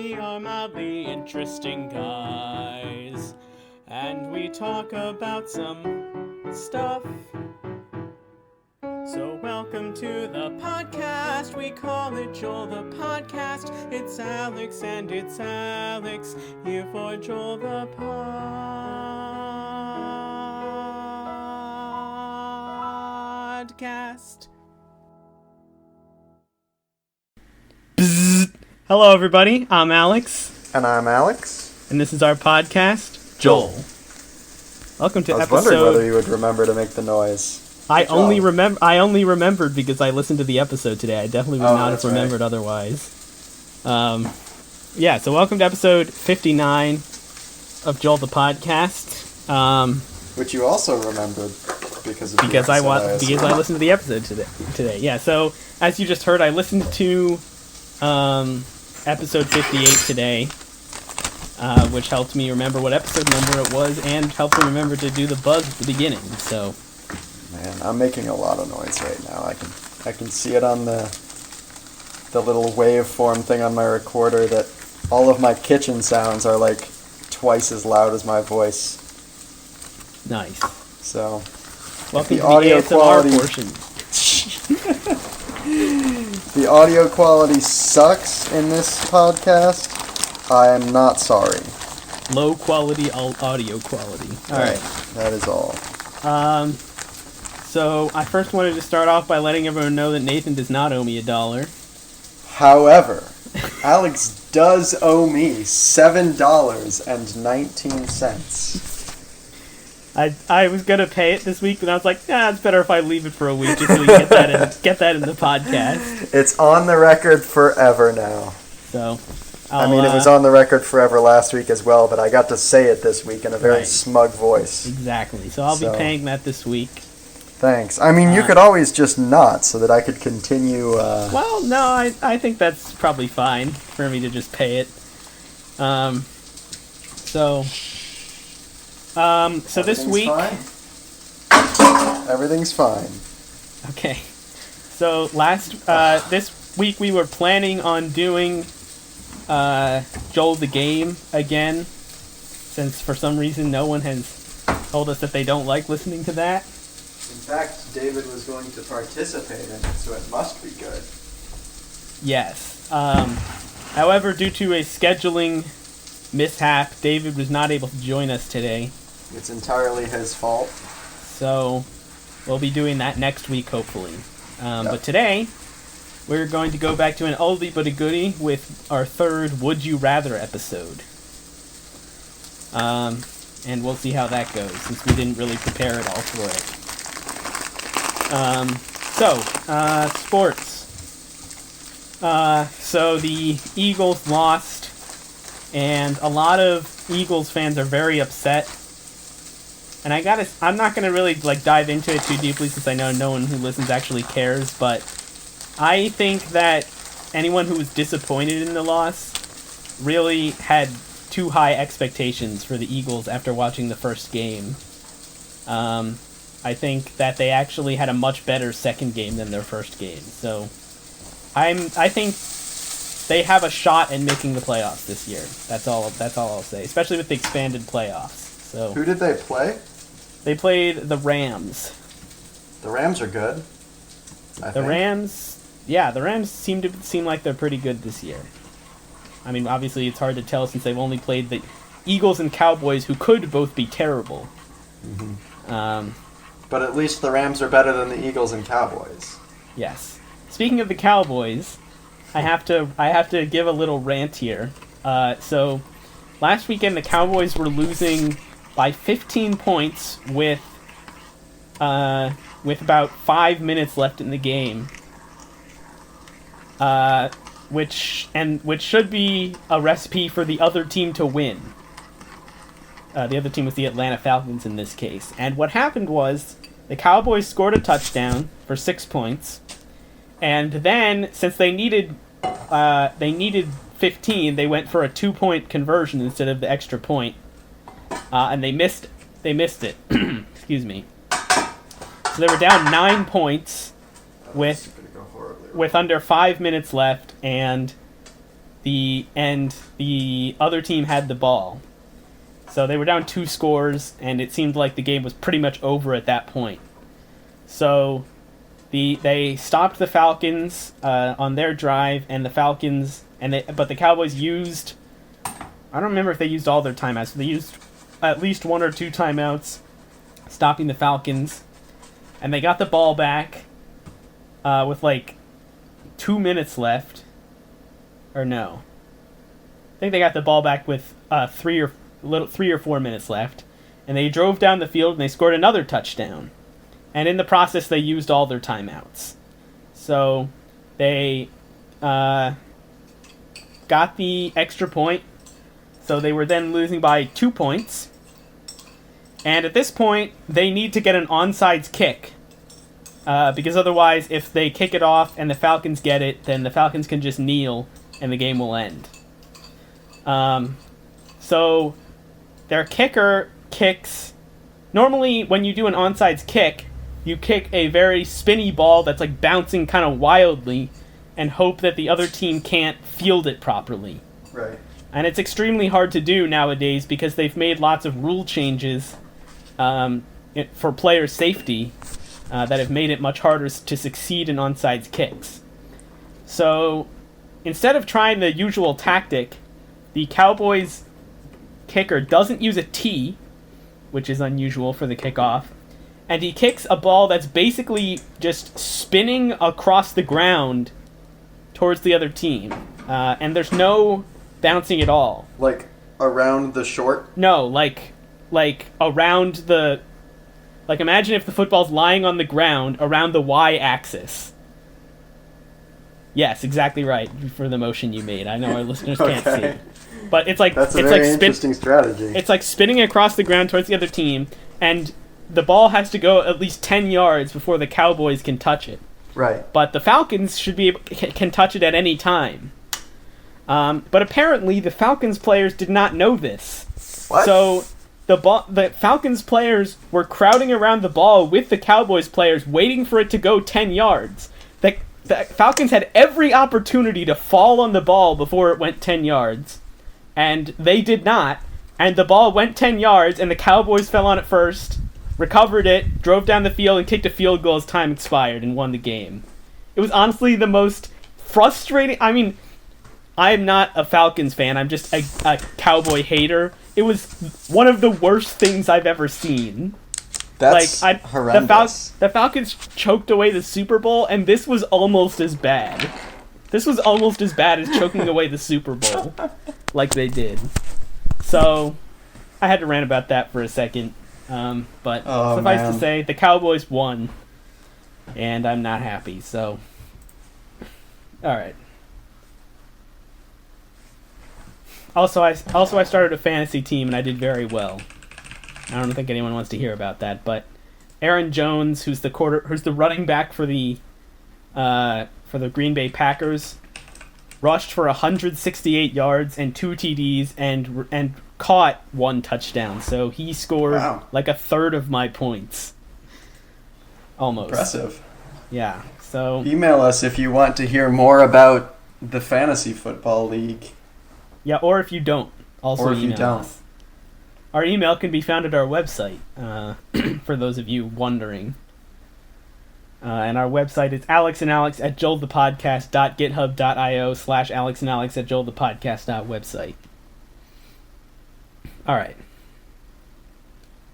We are mildly interesting guys, and we talk about some stuff. So welcome to the podcast, we call it Joel the Podcast. It's Alex and it's Alex, here for Joel the Podcast. Bzzz. Hello everybody, I'm Alex. And I'm Alex. And this is our podcast, Joel. Welcome to I was episode... wondering whether you would remember to make the noise. I only remembered because I listened to the episode today. I definitely would not have remembered otherwise. So welcome to episode 59 of Joel the Podcast. Which you also remembered because of I listened to the episode today. Yeah, so as you just heard, I listened to episode 58 today, which helped me remember what episode number it was and helped me remember to do the buzz at the beginning. So, man, I'm making a lot of noise right now. I can see it on the little waveform thing on my recorder that all of my kitchen sounds are like twice as loud as my voice. Nice. So, welcome to the ASMR quality portion. The audio quality sucks in this podcast. I am not sorry. Low quality audio quality. Alright. That is all. So I first wanted to start off by letting everyone know that Nathan does not owe me $1. However, Alex does owe me $7.19. I was gonna pay it this week, but I was like, it's better if I leave it for a week just so we get that in the podcast. It's on the record forever now. So, it was on the record forever last week as well, but I got to say it this week in a very smug voice. Exactly. So I'll be paying that this week. Thanks. I mean, you could always just not, so that I could continue. Well, no, I think that's probably fine for me to just pay it. So this week... Fine? Everything's fine. Okay. So this week we were planning on doing Joel the Game again, since for some reason no one has told us that they don't like listening to that. In fact, David was going to participate in it, so it must be good. Yes. However, due to a scheduling mishap, David was not able to join us today. It's entirely his fault. So, we'll be doing that next week, hopefully. But today, we're going to go back to an oldie but a goodie with our third Would You Rather episode. And we'll see how that goes, since we didn't really prepare at all for it. Sports. So the Eagles lost, and a lot of Eagles fans are very upset. And I'm not gonna really dive into it too deeply since I know no one who listens actually cares, but I think that anyone who was disappointed in the loss really had too high expectations for the Eagles after watching the first game. I think that they actually had a much better second game than their first game. So I think they have a shot in making the playoffs this year. That's all I'll say, especially with the expanded playoffs. So who did they play? They played the Rams. The Rams are good. The Rams seem like they're pretty good this year. I mean, obviously it's hard to tell since they've only played the Eagles and Cowboys, who could both be terrible. Mm-hmm. But at least the Rams are better than the Eagles and Cowboys. Yes. Speaking of the Cowboys, I have to give a little rant here. So last weekend the Cowboys were losing by 15 points with about 5 minutes left in the game. Which should be a recipe for the other team to win. The other team was the Atlanta Falcons in this case. And what happened was the Cowboys scored a touchdown for 6 points, and then since they needed 15, they went for a 2-point conversion instead of the extra point, and they missed it. Excuse me. So they were down 9 points with under 5 minutes left, and the other team had the ball. So they were down 2 scores, and it seemed like the game was pretty much over at that point. So they stopped the Falcons on their drive, and but the Cowboys used, I don't remember if they used all their timeouts, but they used at least 1 or 2 timeouts, stopping the Falcons, and they got the ball back with like 2 minutes left, or no, I think they got the ball back with 3 or 4 minutes left, and they drove down the field and they scored another touchdown, and in the process they used all their timeouts, so they got the extra point, so they were then losing by 2 points. And at this point, they need to get an onside kick. Because otherwise, if they kick it off and the Falcons get it, then the Falcons can just kneel and the game will end. So their kicker kicks... Normally, when you do an onside kick, you kick a very spinny ball that's like bouncing kind of wildly and hope that the other team can't field it properly. Right. And it's extremely hard to do nowadays because they've made lots of rule changes for player safety that have made it much harder to succeed in onside kicks. So instead of trying the usual tactic, the Cowboys kicker doesn't use a tee, which is unusual for the kickoff, and he kicks a ball that's basically just spinning across the ground towards the other team. And there's no bouncing at all. Like around the short? No, like around the... Like, imagine if the football's lying on the ground around the y-axis. Yes, exactly right, for the motion you made. I know our listeners can't see it. But it's like... That's a it's very like interesting strategy. It's like spinning across the ground towards the other team, and the ball has to go at least 10 yards before the Cowboys can touch it. Right. But the Falcons can touch it at any time. But apparently the Falcons players did not know this. What? So the Falcons players were crowding around the ball with the Cowboys players, waiting for it to go 10 yards. The Falcons had every opportunity to fall on the ball before it went 10 yards, and they did not. And the ball went 10 yards, and the Cowboys fell on it first, recovered it, drove down the field, and kicked a field goal as time expired and won the game. It was honestly the most frustrating... I mean, I'm not a Falcons fan. I'm just a Cowboy hater. It was one of the worst things I've ever seen. That's horrendous. The Falcons choked away the Super Bowl, and this was almost as bad. This was almost as bad as choking away the Super Bowl, like they did. So, I had to rant about that for a second. But suffice to say, the Cowboys won, and I'm not happy. So, all right. Also, I started a fantasy team and I did very well. I don't think anyone wants to hear about that, but Aaron Jones, who's the running back for the Green Bay Packers, rushed for 168 yards and 2 TDs and caught 1 touchdown. So he scored like a third of my points. Almost. Impressive. Yeah. So email us if you want to hear more about the Fantasy Football League. Yeah, or if you don't, also or if email you don't. us. Our email can be found at our website, for those of you wondering. And our website is alexandalex@joelthepodcast.github.io/alexandalex@joelthepodcast.website. All right.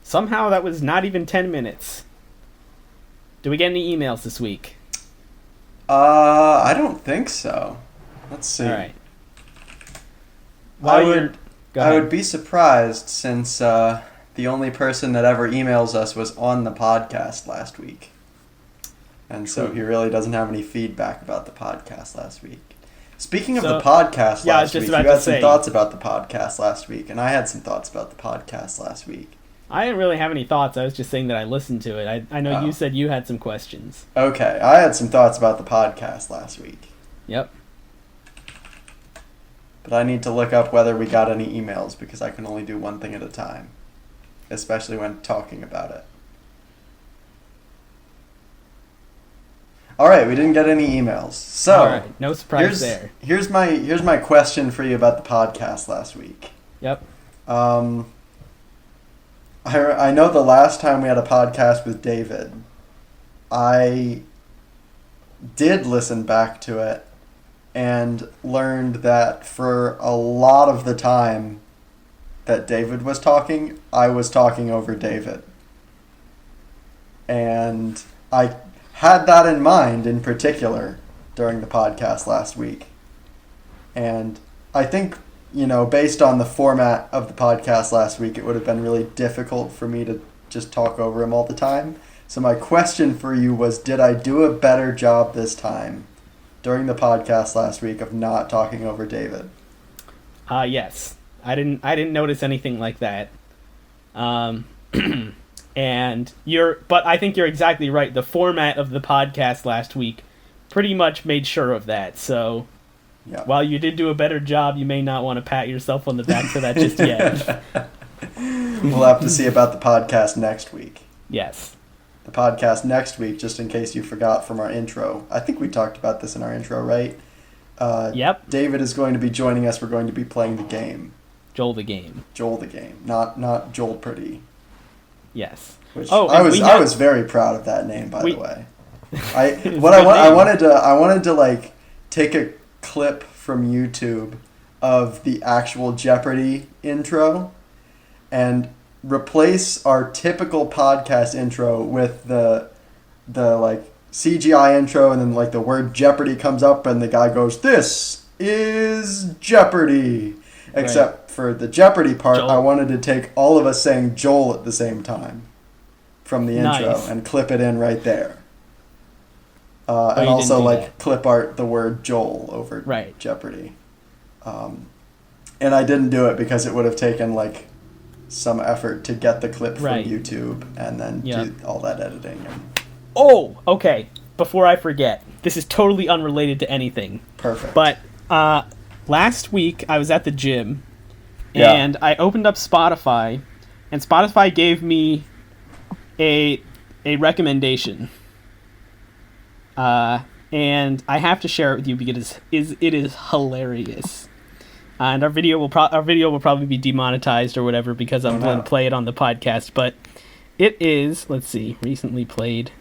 Somehow that was not even 10 minutes. Do we get any emails this week? I don't think so. Let's see. All right. I would be surprised since the only person that ever emails us was on the podcast last week. And so he really doesn't have any feedback about the podcast last week. Speaking of the podcast last week, you had some thoughts about the podcast last week, and I had some thoughts about the podcast last week. I didn't really have any thoughts. I was just saying that I listened to it. I know you said you had some questions. Okay, I had some thoughts about the podcast last week. Yep. But I need to look up whether we got any emails because I can only do one thing at a time, especially when talking about it. All right, we didn't get any emails. So, All right, no surprise there. Here's my question for you about the podcast last week. Yep. I know the last time we had a podcast with David, I did listen back to it and learned that for a lot of the time that David was talking, I was talking over David. And I had that in mind in particular during the podcast last week. And I think, based on the format of the podcast last week, it would have been really difficult for me to just talk over him all the time. So my question for you was, did I do a better job this time during the podcast last week of not talking over David? Yes. I didn't notice anything like that. But I think you're exactly right. The format of the podcast last week pretty much made sure of that. So while you did do a better job, you may not want to pat yourself on the back for that just yet. We'll have to see about the podcast next week. Yes. The podcast next week, just in case you forgot from our intro. I think we talked about this in our intro, right? Yep. David is going to be joining us. We're going to be playing the game. Joel the game. Not Joel Pretty. Yes. Which I was very proud of that name, by the way. I wanted to like take a clip from YouTube of the actual Jeopardy intro and replace our typical podcast intro with the like CGI intro, and then like the word Jeopardy comes up and the guy goes, "This is Jeopardy." Except for the Jeopardy part, Joel. I wanted to take all of us saying Joel at the same time from the intro and clip it in right there. And also like clip art the word Joel over Jeopardy. And I didn't do it because it would have taken like some effort to get the clip from YouTube and then do all that editing. Oh, okay. Before I forget, this is totally unrelated to anything. Perfect. But last week I was at the gym and I opened up Spotify, and Spotify gave me a recommendation. And I have to share it with you because it is hilarious. And our video will probably be demonetized or whatever because I'm going to play it on the podcast. But it is, let's see, recently played,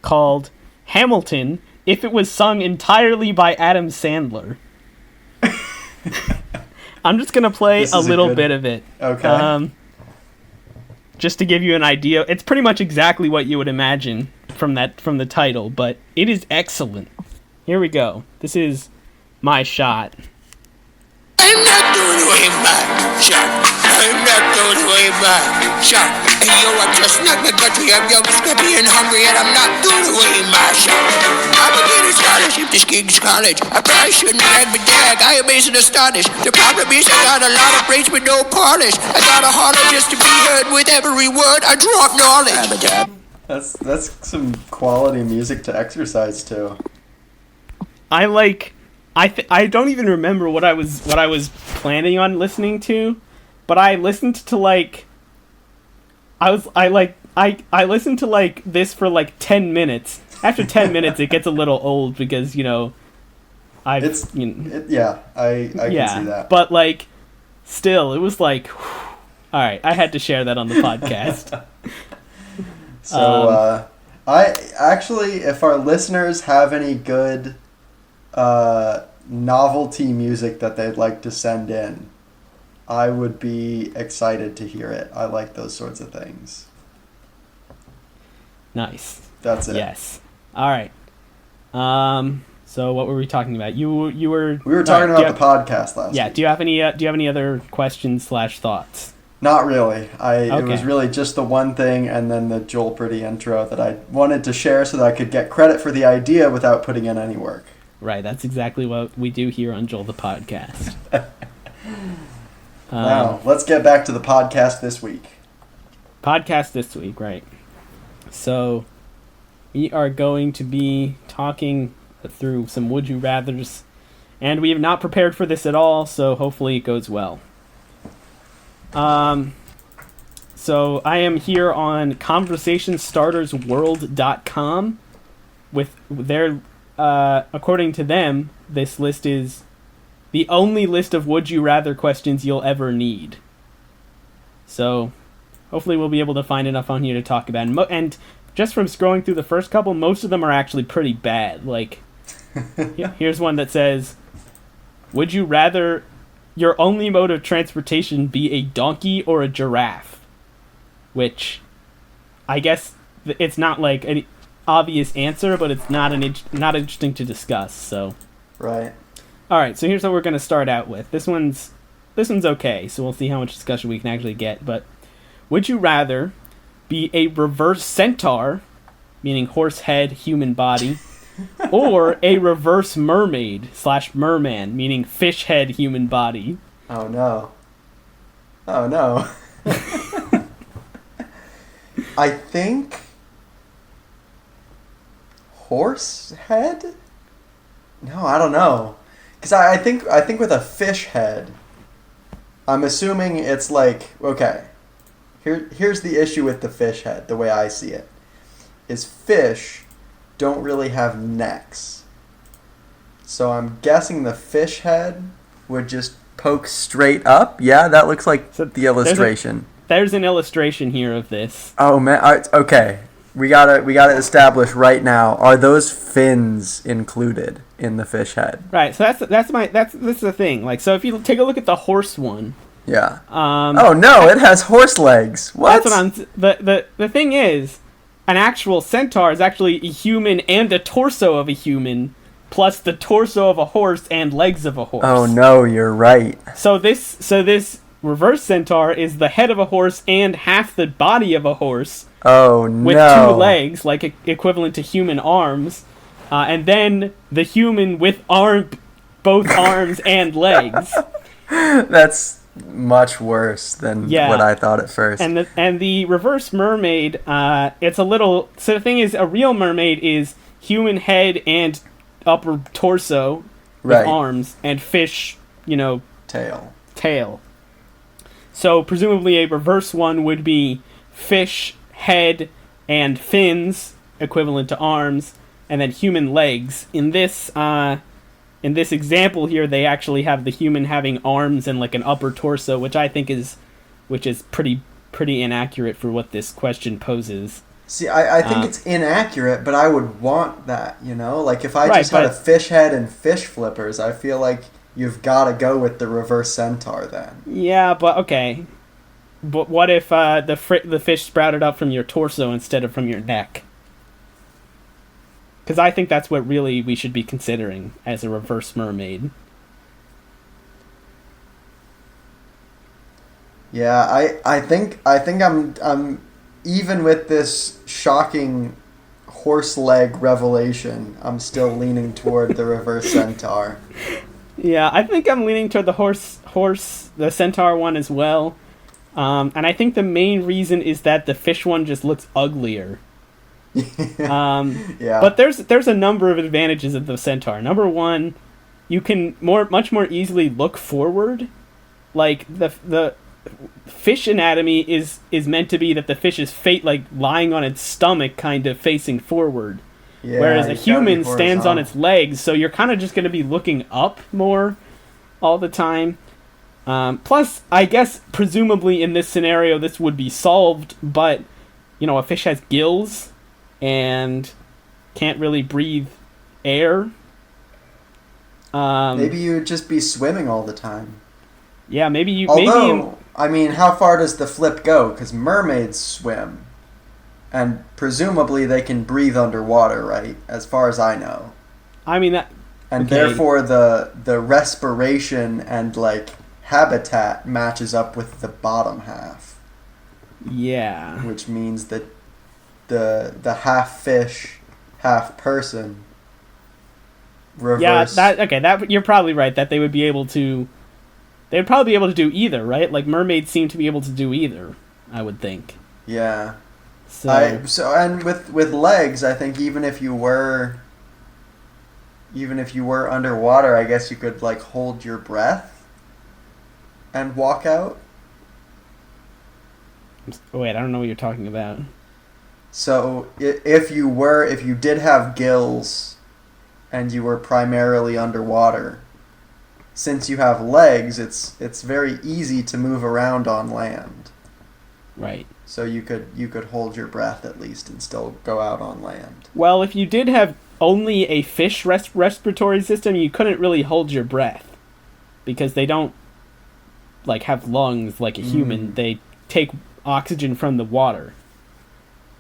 called Hamilton, If It Was Sung Entirely by Adam Sandler. I'm just going to play a little bit of it. Okay. Just to give you an idea. It's pretty much exactly what you would imagine from the title, but it is excellent. Here we go. This is my shot. I'm not throwing away my shot. I'm not throwing away my shot. Hey yo, I'm just not the country. I'm young, scrappy, and hungry, and I'm not throwing away my shot. I'm a getting scholarship to King's College. I probably shouldn't brag, but dag, I am amazed and astonished. The problem is I got a lot of brains but no polish. I got a heart just to be heard with every word. I drop knowledge. That's some quality music to exercise to. I don't even remember what I was planning on listening to, but I listened to I listened to this for 10 minutes. After 10 minutes, it gets a little old because I can see that. But still, it was all right. I had to share that on the podcast. So I actually, if our listeners have any good novelty music that they'd like to send in, I would be excited to hear it. I like those sorts of things. Nice. That's it. Yes. All right. So what were we talking about? We were talking about the podcast last week. Yeah. Do you have any other questions / thoughts? Not really. It was really just the one thing, and then the Joel Pretty intro that I wanted to share so that I could get credit for the idea without putting in any work. Right, that's exactly what we do here on Joel the Podcast. Now, let's get back to the podcast this week. Right. So, we are going to be talking through some Would You Rathers, and we have not prepared for this at all, so hopefully it goes well. So, I am here on ConversationStartersWorld.com. with their according to them, this list is the only list of would you rather questions you'll ever need. So, hopefully we'll be able to find enough on here to talk about. And just from scrolling through the first couple, most of them are actually pretty bad. Like, here's one that says, would you rather your only mode of transportation be a donkey or a giraffe? Which, I guess, it's not like an obvious answer, but it's not interesting to discuss. So, Right. all right. So here's what we're gonna start out with. This one's okay. So we'll see how much discussion we can actually get. But would you rather be a reverse centaur, meaning horse head, human body, or a reverse mermaid / merman, meaning fish head, human body? Oh no. Oh no. I think horse head? No, I don't know. Cuz I think with a fish head, I'm assuming it's like, okay. Here's the issue with the fish head, the way I see it. Is fish don't really have necks. So I'm guessing the fish head would just poke straight up. Yeah, that looks like So the illustration. There's an illustration here of this. Oh man, okay. We gotta establish right now. Are those fins included in the fish head? Right. So this is the thing. Like, so if you take a look at the horse one. Yeah. Oh no, it has horse legs. What? That's what the thing is, an actual centaur is actually a human and a torso of a human, plus the torso of a horse and legs of a horse. Oh no, you're right. So this reverse centaur is the head of a horse and half the body of a horse Oh no. with 2 legs, like equivalent to human arms, and then the human with both arms and legs. That's much worse than what I thought at first. And the reverse mermaid, it's a little. So the thing is, a real mermaid is human head and upper torso with Right. arms, and fish, Tail. So presumably a reverse one would be fish head and fins, equivalent to arms, and then human legs. In this example here, they actually have the human having arms and like an upper torso, which I think is pretty inaccurate for what this question poses. See, I think it's inaccurate, but I would want that, Like, if I Right, just had a but- fish head and fish flippers, I feel like you've got to go with the reverse centaur then. Yeah, but okay. But what if the fish sprouted up from your torso instead of from your neck? Because I think that's what really we should be considering as a reverse mermaid. Yeah, I think I'm even with this shocking horse leg revelation, I'm still leaning toward the reverse centaur. Yeah, I think I'm leaning toward the centaur one as well. And I think the main reason is that the fish one just looks uglier. Yeah. But there's a number of advantages of the centaur. Number one, you can much more easily look forward. Like the fish anatomy is meant to be that the fish is lying on its stomach, kind of facing forward. Yeah, Whereas a it's gotta be human stands on horizontal. its legs, so you're kind of just going to be looking up more all the time. Plus, I guess, presumably in this scenario, this would be solved, but, a fish has gills and can't really breathe air. Maybe you would just be swimming all the time. Yeah, maybe Although, I mean, how far does the flip go? Because mermaids swim. And presumably they can breathe underwater, right? As far as I know. I mean that. And Okay. therefore the respiration and, habitat matches up with the bottom half. Yeah. Which means that the half fish, half person reverse. Yeah, that you're probably right that they would probably be able to do either, right? Like mermaids seem to be able to do either, I would think. Yeah. So And with legs, I think even if you were underwater, I guess you could hold your breath and walk out. wait, I don't know what you're talking about. So if you did have gills and you were primarily underwater, since you have legs, it's very easy to move around on land. Right. So you could hold your breath at least and still go out on land. Well, if you did have only a fish respiratory system, you couldn't really hold your breath because they don't like have lungs like a human. They take oxygen from the water.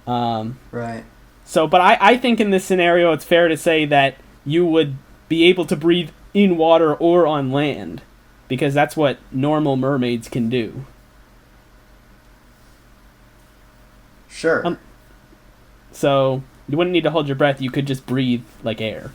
Right. So, but I think in this scenario, it's fair to say that you would be able to breathe in water or on land, because that's what normal mermaids can do. Sure. So you wouldn't need to hold your breath. You could just breathe like air.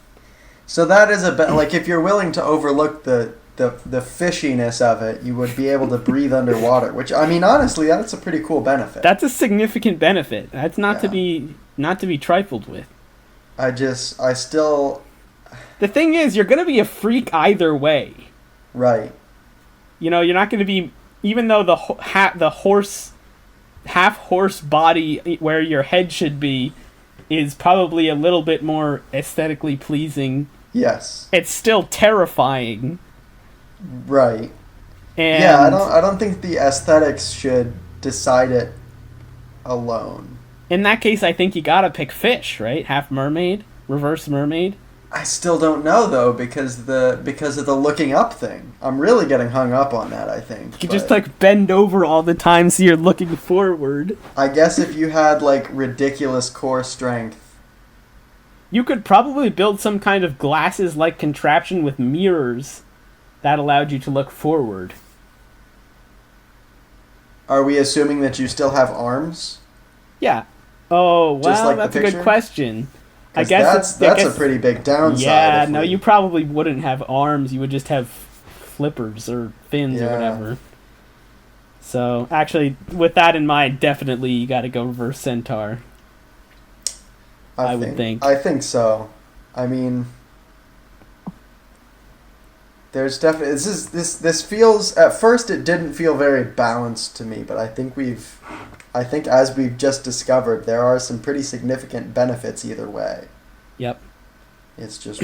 So that is like if you're willing to overlook the fishiness of it, you would be able to breathe underwater. Which, I mean, honestly, that's a pretty cool benefit. That's a significant benefit. That's not to be trifled with. I still. The thing is, you're gonna be a freak either way. Right. You know, you're not gonna be, even though the half horse body where your head should be is probably a little bit more aesthetically pleasing. Yes. It's still terrifying. Right. And yeah, I don't think the aesthetics should decide it alone. In that case, I think you gotta pick fish, right? Half mermaid, reverse mermaid. I still don't know though because of the looking up thing. I'm really getting hung up on that, I think. You just like bend over all the time so you're looking forward. I guess if you had like ridiculous core strength, you could probably build some kind of glasses-like contraption with mirrors that allowed you to look forward. Are we assuming that you still have arms? Yeah. Oh, well, Just like that's a the picture? good question. I 'Cause guess that's a pretty big downside. Yeah, no, you probably wouldn't have arms. You would just have flippers or fins or Yeah. whatever. So, actually, with that in mind, definitely you got to go reverse centaur. I would think. I think so. I mean, there's definitely this feels, at first it didn't feel very balanced to me, but I think as we've just discovered, there are some pretty significant benefits either way. Yep. It's just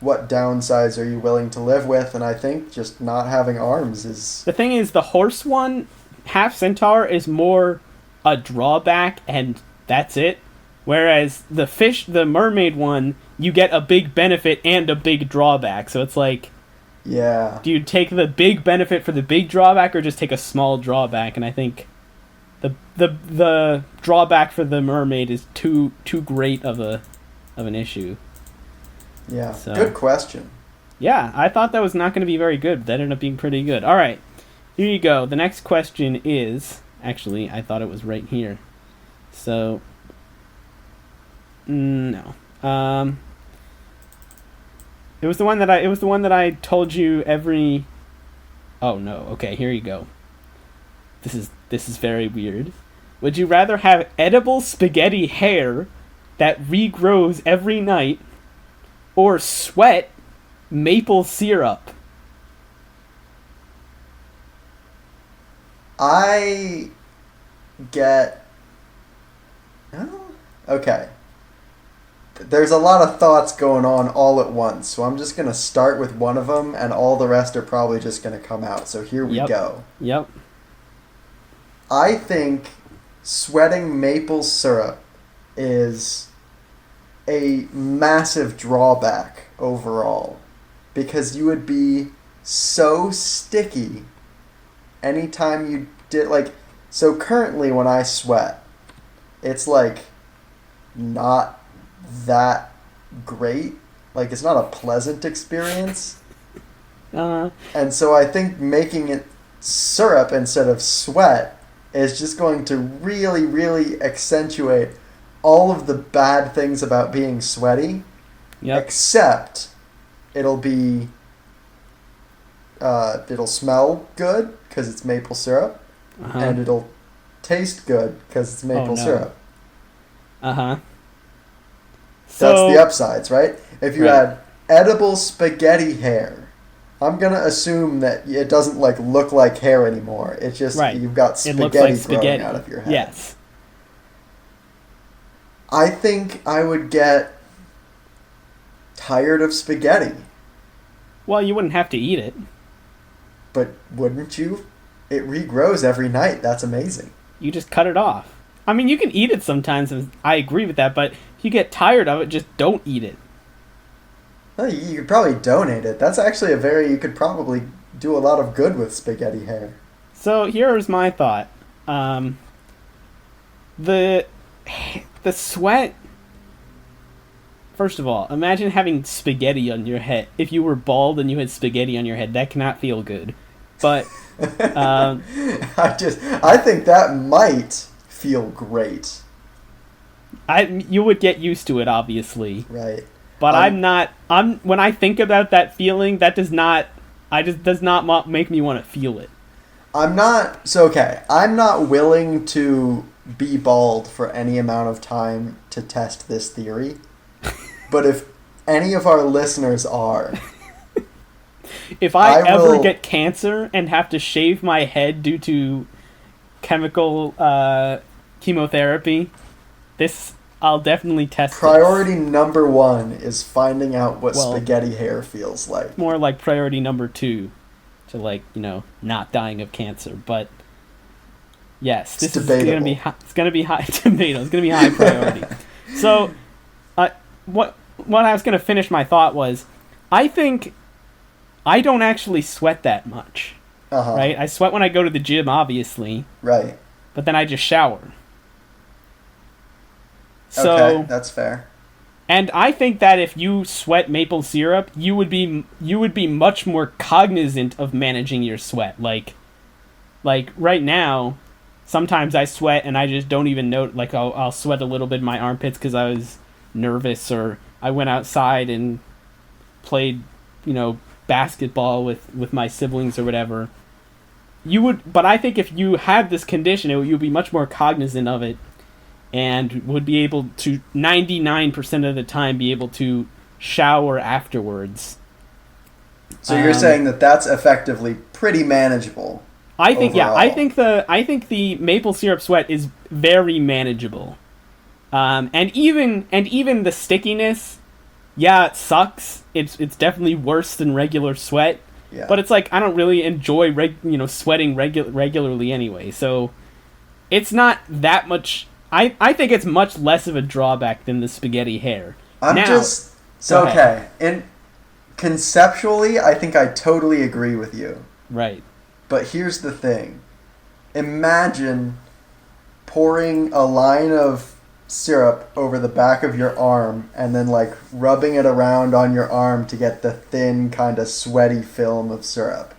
what downsides are you willing to live with, and I think just not having arms is... The thing is, the horse one, half centaur, is more a drawback, and that's it. Whereas the mermaid one, you get a big benefit and a big drawback. So it's like, yeah. do you take the big benefit for the big drawback, or just take a small drawback? And I think the drawback for the mermaid is too great of an issue. Yeah, So. Good question. Yeah, I thought that was not going to be very good, but that ended up being pretty good. All right, here you go. The next question is... Actually, I thought it was right here. So... No. It was the one that I told you every... Oh, no. Okay, here you go. This is very weird. Would you rather have edible spaghetti hair that regrows every night, or sweat maple syrup? I get... Oh, okay. There's a lot of thoughts going on all at once, so I'm just going to start with one of them, and all the rest are probably just going to come out. So here we go. Yep. I think sweating maple syrup is a massive drawback overall, because you would be so sticky anytime you did, like, so currently when I sweat, it's like not that great. Like, it's not a pleasant experience. And so I think making it syrup instead of sweat is just going to really, really accentuate all of the bad things about being sweaty. Yep. Except it'll be it'll smell good because it's maple syrup, and it'll taste good because it's maple syrup. That's the upsides, right? If you had edible spaghetti hair, I'm gonna assume that it doesn't like look like hair anymore. It's just you've got spaghetti growing out of your head. Yes. I think I would get tired of spaghetti. Well, you wouldn't have to eat it. But wouldn't you? It regrows every night. That's amazing. You just cut it off. I mean, you can eat it sometimes, and I agree with that, but if you get tired of it, just don't eat it. Well, you could probably donate it. That's actually you could probably do a lot of good with spaghetti hair. So here's my thought. The sweat. First of all, imagine having spaghetti on your head. If you were bald and you had spaghetti on your head, that cannot feel good. But I think that might feel great. You would get used to it, obviously. Right. But when I think about that feeling, that does not make me want to feel it. I'm not willing to be bald for any amount of time to test this theory. But if any of our listeners are, if I ever get cancer and have to shave my head due to chemical chemotherapy, I'll definitely test. Priority number 1 is finding out what spaghetti hair feels like. More like priority number 2 to not dying of cancer. But yes, this is going to be it's going to be high tomato. It's going to be high priority. So, what I was going to finish my thought was, I think I don't actually sweat that much. Uh-huh. Right? I sweat when I go to the gym, obviously. Right. But then I just shower. So, okay, that's fair. And I think that if you sweat maple syrup, you would be much more cognizant of managing your sweat. Like right now, sometimes I sweat and I just don't even know. Like I'll sweat a little bit in my armpits because I was nervous, or I went outside and played, basketball with my siblings or whatever. But I think if you had this condition, you'd be much more cognizant of it, and would be able to 99% of the time be able to shower afterwards. So you're saying that that's effectively pretty manageable. I think overall. Yeah. I think the maple syrup sweat is very manageable. And even the stickiness, yeah, it sucks. It's definitely worse than regular sweat. Yeah. But it's like I don't really enjoy sweating regularly anyway. So it's not that much. I think it's much less of a drawback than the spaghetti hair. Okay. And conceptually, I think I totally agree with you. Right. But here's the thing. Imagine pouring a line of syrup over the back of your arm and then rubbing it around on your arm to get the thin kind of sweaty film of syrup.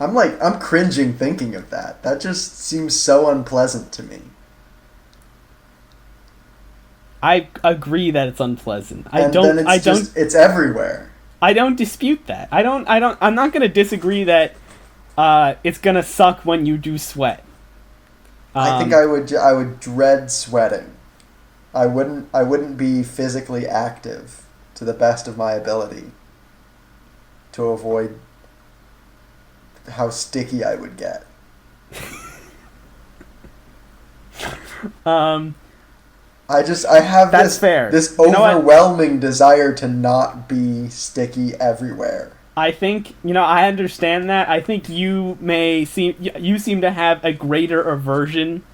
I'm cringing thinking of that. That just seems so unpleasant to me. I agree that it's unpleasant. It's everywhere. I don't dispute that. I'm not going to disagree that it's going to suck when you do sweat. I think I would dread sweating. I wouldn't be physically active to the best of my ability to avoid how sticky I would get. I have this overwhelming desire to not be sticky everywhere. I think, I understand that. I think you seem to have a greater aversion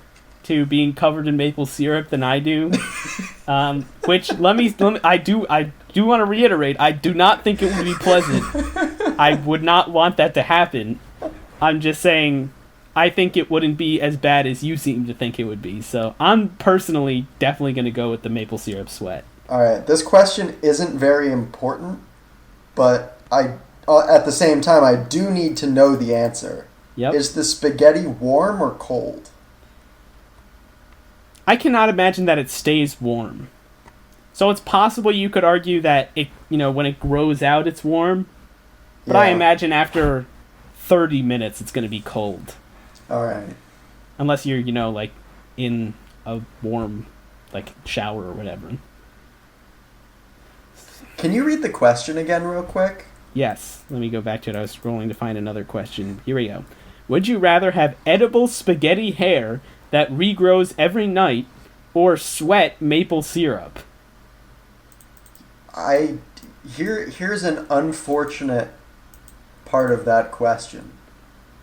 to being covered in maple syrup than I do. Which I do want to reiterate, I do not think it would be pleasant. I would not want that to happen. I'm just saying, I think it wouldn't be as bad as you seem to think it would be. So I'm personally definitely going to go with the maple syrup sweat. All right, this question isn't very important, but at the same time, I do need to know the answer. Yep. Is the spaghetti warm or cold? I cannot imagine that it stays warm. So it's possible you could argue that it, when it grows out, it's warm. But yeah. I imagine after 30 minutes, it's going to be cold. All right. Unless you're, in a warm, shower or whatever. Can you read the question again real quick? Yes. Let me go back to it. I was scrolling to find another question. Here we go. Would you rather have edible spaghetti hair that regrows every night, or sweat maple syrup? Here's an unfortunate part of that question.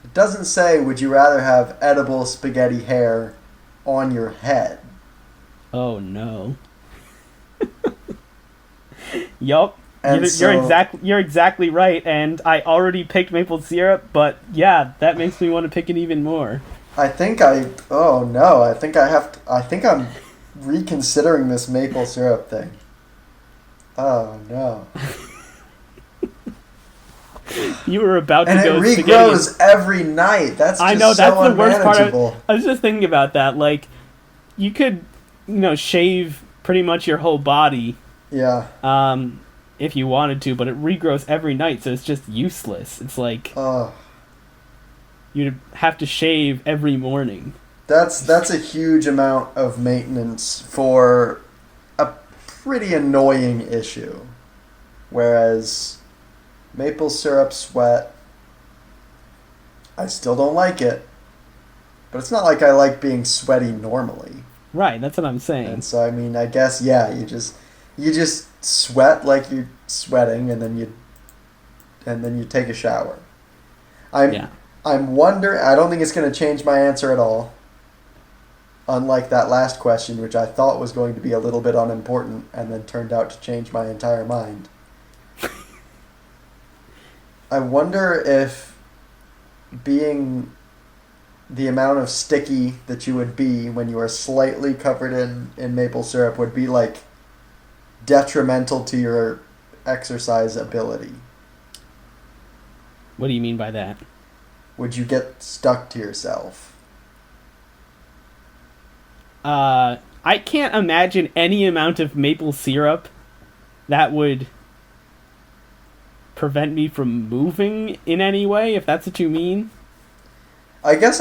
It doesn't say, would you rather have edible spaghetti hair on your head? Oh no. Yup. And You're exactly right, and I already picked maple syrup, but yeah, that makes me want to pick it even more. I think I'm reconsidering this maple syrup thing. Oh no. You were about to And go it spaghetti. regrows every night. That's just I know, that's so the worst part. unmanageable. I was just thinking about that. Like, you could, shave pretty much your whole body, Yeah. if you wanted to, but it regrows every night, so it's just useless. It's like Oh. you'd have to shave every morning. That's a huge amount of maintenance for a pretty annoying issue. Whereas maple syrup sweat, I still don't like it. But it's not like I like being sweaty normally. Right, that's what I'm saying. And so I mean, I guess yeah, you just sweat like you're sweating, and then you take a shower. I'm wondering. I don't think it's going to change my answer at all. Unlike that last question, which I thought was going to be a little bit unimportant, and then turned out to change my entire mind. I wonder if being the amount of sticky that you would be when you are slightly covered in maple syrup would be like detrimental to your exercise ability. What do you mean by that? Would you get stuck to yourself? I can't imagine any amount of maple syrup that would prevent me from moving in any way, if that's what you mean. I guess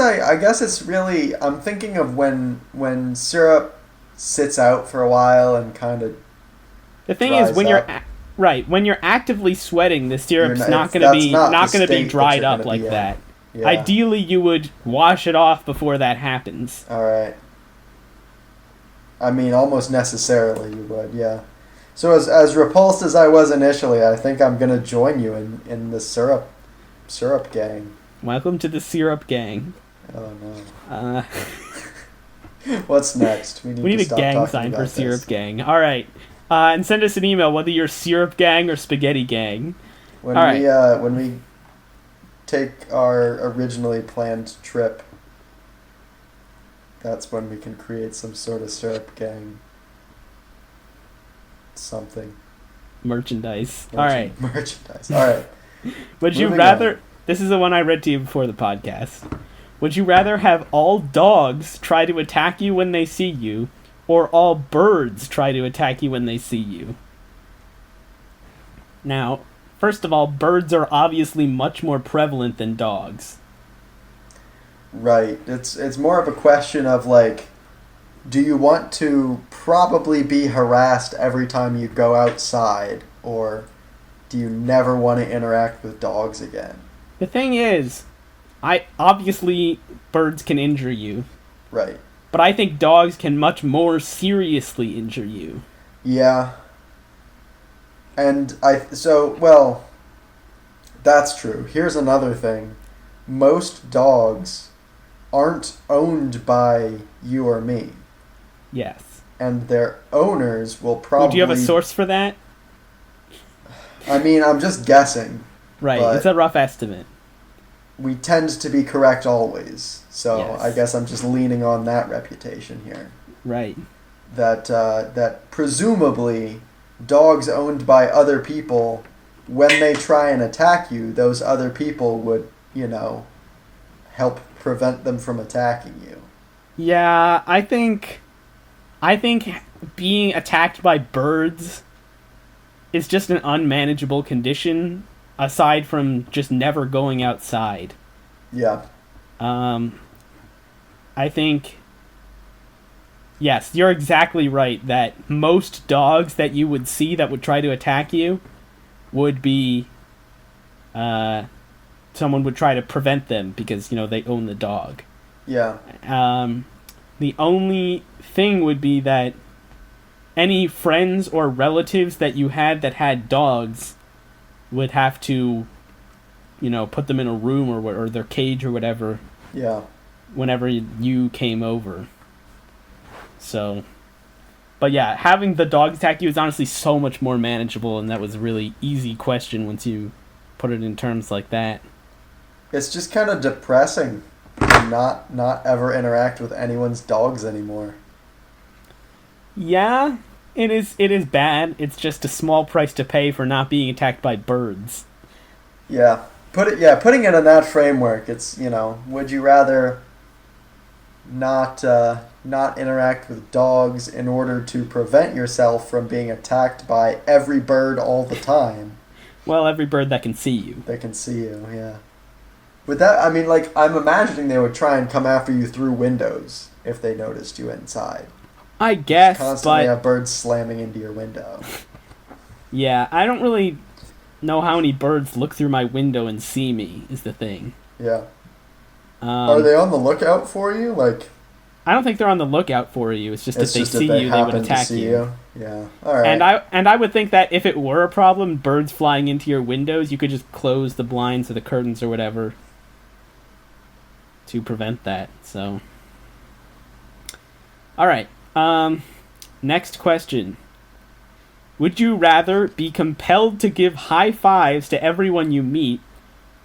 it's really, I'm thinking of when syrup sits out for a while and kind of The thing is, when dries you're when you're actively sweating, the syrup's not going to that's be not the not going to state be that dried you're up gonna like be in. that. Yeah. Ideally, you would wash it off before that happens. All right. I mean, almost necessarily you would, yeah. So as repulsed as I was initially, I think I'm gonna join you in the syrup gang. Welcome to the syrup gang. Oh no. Uh, What's next? we need to a stop gang talking sign for about this. syrup gang. All right, and send us an email whether you're syrup gang or spaghetti gang. When All we right. when we take our originally planned trip, that's when we can create some sort of syrup gang. Something. Merchandise. All right. Merchandise. All right. Would you Moving rather? on. This is the one I read to you before the podcast. Would you rather have all dogs try to attack you when they see you, or all birds try to attack you when they see you? Now, first of all, birds are obviously much more prevalent than dogs. Right. It's more of a question of like, do you want to probably be harassed every time you go outside, or do you never want to interact with dogs again? The thing is, birds can injure you, Right. but I think dogs can much more seriously injure you. Yeah. And that's true. Here's another thing. Most dogs aren't owned by you or me, Yes. and their owners will probably... Do you have a source for that? I mean, I'm just guessing. Right, But- it's a rough estimate. We tend to be correct always, so Yes. I guess I'm just leaning on that reputation here. Right. That presumably dogs owned by other people, when they try and attack you, those other people would, help prevent them from attacking you. Yeah, I think being attacked by birds is just an unmanageable condition, aside from just never going outside. Yeah. I think, yes, you're exactly right that most dogs that you would see that would try to attack you would be, someone would try to prevent them because, they own the dog. Yeah. The only thing would be that any friends or relatives that you had that had dogs would have to, put them in a room or their cage or whatever Yeah. whenever you came over. So, but yeah, having the dogs attack you is honestly so much more manageable, and that was a really easy question once you put it in terms like that. It's just kind of depressing to not ever interact with anyone's dogs anymore. Yeah, it is bad. It's just a small price to pay for not being attacked by birds. Yeah. Putting it in that framework, it's, would you rather not interact with dogs in order to prevent yourself from being attacked by every bird all the time? Well, every bird that can see you. They can see you, yeah. With that, I mean, like, I'm imagining they would try and come after you through windows if they noticed you inside. I guess, Constantly but have birds slamming into your window. yeah, I don't really know how many birds look through my window and see me, is the thing. Yeah. Are they on the lookout for you? Like, I don't think they're on the lookout for you. It's just if they see you, they would attack you. Yeah. All right. And I would think that if it were a problem, birds flying into your windows, you could just close the blinds or the curtains or whatever to prevent that. So, all right. Next question. Would you rather be compelled to give high fives to everyone you meet,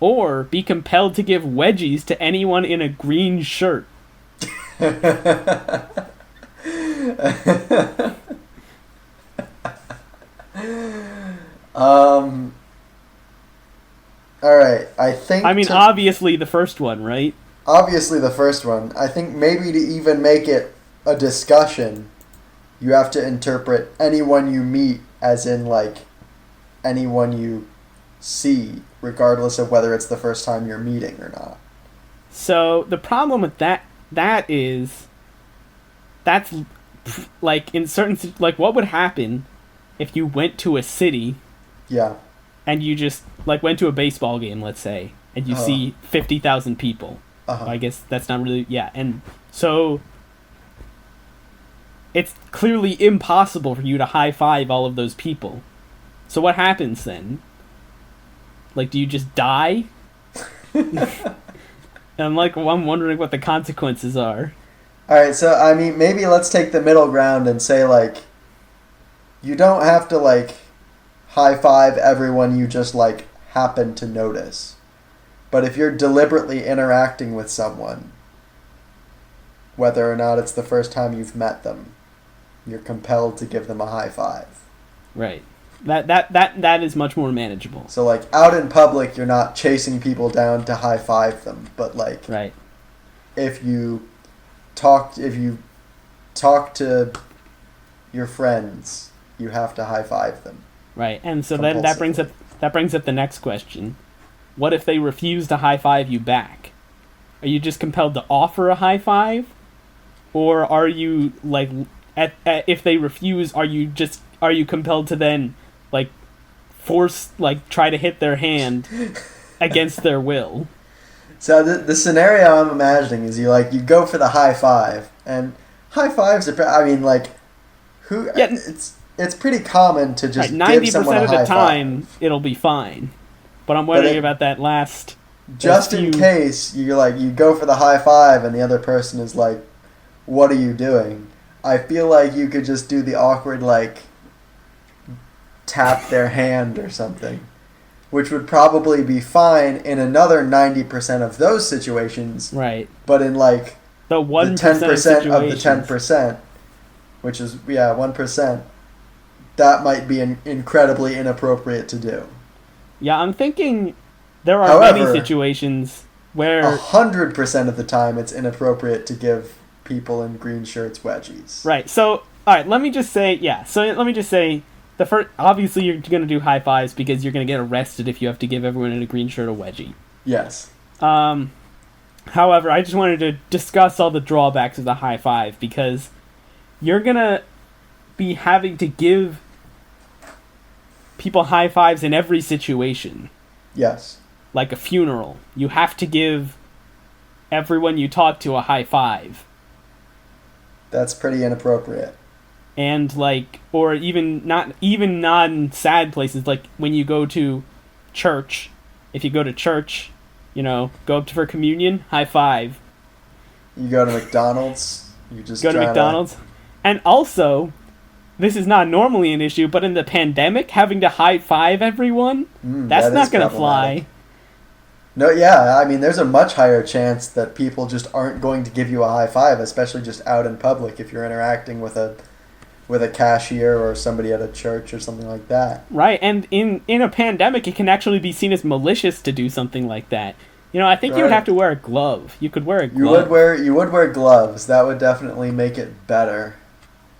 or be compelled to give wedgies to anyone in a green shirt? All right. I mean, obviously the first one, right? Obviously the first one. I think maybe to even make it a discussion, you have to interpret anyone you meet as in, like, anyone you see, regardless of whether it's the first time you're meeting or not. So the problem with that is that's like in certain, like, what would happen if you went to a city Yeah. and you just, like, went to a baseball game, let's say, and you see 50,000 people. I guess that's not really, yeah. And so it's clearly impossible for you to high five all of those people. So what happens then? Like, do you just die? I'm wondering what the consequences are. Alright, so, I mean, maybe let's take the middle ground and say, like, you don't have to, like, high five everyone you just, like, happen to notice. But if you're deliberately interacting with someone, whether or not it's the first time you've met them, you're compelled to give them a high five. Right. That is much more manageable. So, like, out in public, you're not chasing people down to high five them, but, like, right. if you talk to your friends, you have to high five them. Right. And so then that brings up the next question. What if they refuse to high five you back? Are you just compelled to offer a high five, or are you, like, if they refuse, are you compelled to then, like, force, like, try to hit their hand against their will? So the scenario I'm imagining is you go for the high five, and high fives are, I mean, like, it's pretty common to just give someone a high five. 90% of the time it'll be fine, but I'm wondering about that last. Just in case you go for the high five and the other person is like, "What are you doing?" I feel like you could just do the awkward, like, tap their hand or something, which would probably be fine in another 90% of those situations. Right. But in, like, the 10% of the 10%, which is, 1%, that might be incredibly inappropriate to do. Yeah, I'm thinking there are many situations where 100% of the time it's inappropriate to give people in green shirts wedgies. Right. So, all right, let me just say, the first, obviously you're going to do high fives because you're going to get arrested if you have to give everyone in a green shirt a wedgie. Yes. However, I just wanted to discuss all the drawbacks of the high five, because you're going to be having to give people high fives in every situation. Yes. Like a funeral. You have to give everyone you talk to a high five. That's pretty inappropriate. And like, or even non-sad places, like when you go to church. If you go to church, go up for communion, high five. You go to McDonald's, you just go to McDonald's. And also, this is not normally an issue, but in the pandemic, having to high five everyone, that's not going to fly. No, yeah, I mean, there's a much higher chance that people just aren't going to give you a high five, especially just out in public if you're interacting with a cashier or somebody at a church or something like that. Right, and in a pandemic, it can actually be seen as malicious to do something like that. I think you would have to wear a glove. You could wear a glove. You would wear gloves. That would definitely make it better.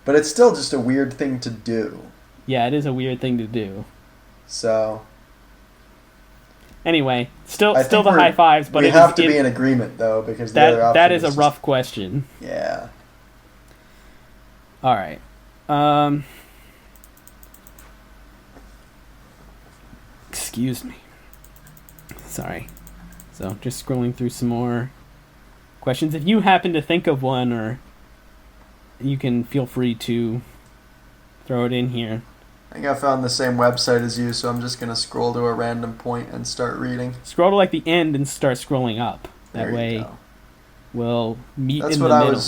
But it's still just a weird thing to do. Yeah, it is a weird thing to do. So... Anyway, still the high fives, but we have to be in agreement, though, because the other option that is a rough question. Yeah. All right. Excuse me. Sorry. So, just scrolling through some more questions. If you happen to think of one, or you can feel free to throw it in here. I think I found the same website as you, so I'm just going to scroll to a random point and start reading. Scroll to the end and start scrolling up. That way go. We'll meet in the middle.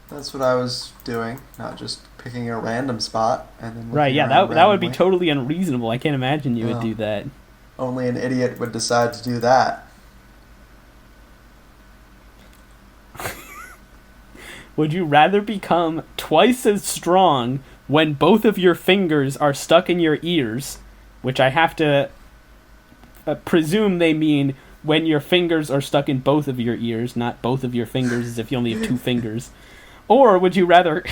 That's what I was doing, not just picking a random spot and then right, yeah, that would be totally unreasonable. I can't imagine you would do that. Only an idiot would decide to do that. Would you rather become twice as strong when both of your fingers are stuck in your ears, which I have to presume they mean when your fingers are stuck in both of your ears, not both of your fingers as if you only have two fingers, or would you rather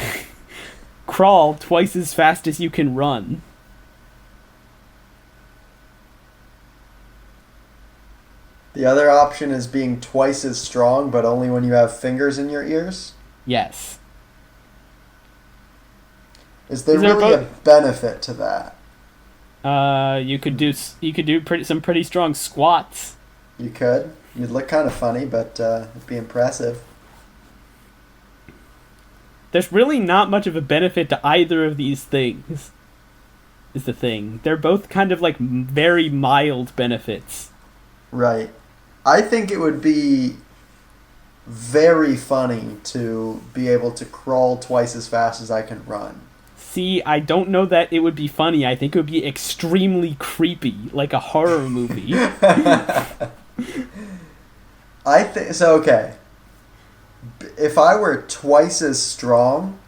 crawl twice as fast as you can run? The other option is being twice as strong, but only when you have fingers in your ears? Yes. Is there really a benefit to that? You could do some pretty strong squats. You could. You'd look kind of funny, but it'd be impressive. There's really not much of a benefit to either of these things, is the thing. They're both kind of like very mild benefits. Right. I think it would be very funny to be able to crawl twice as fast as I can run. See, I don't know that it would be funny. I think it would be extremely creepy, like a horror movie. Okay. If I were twice as strong,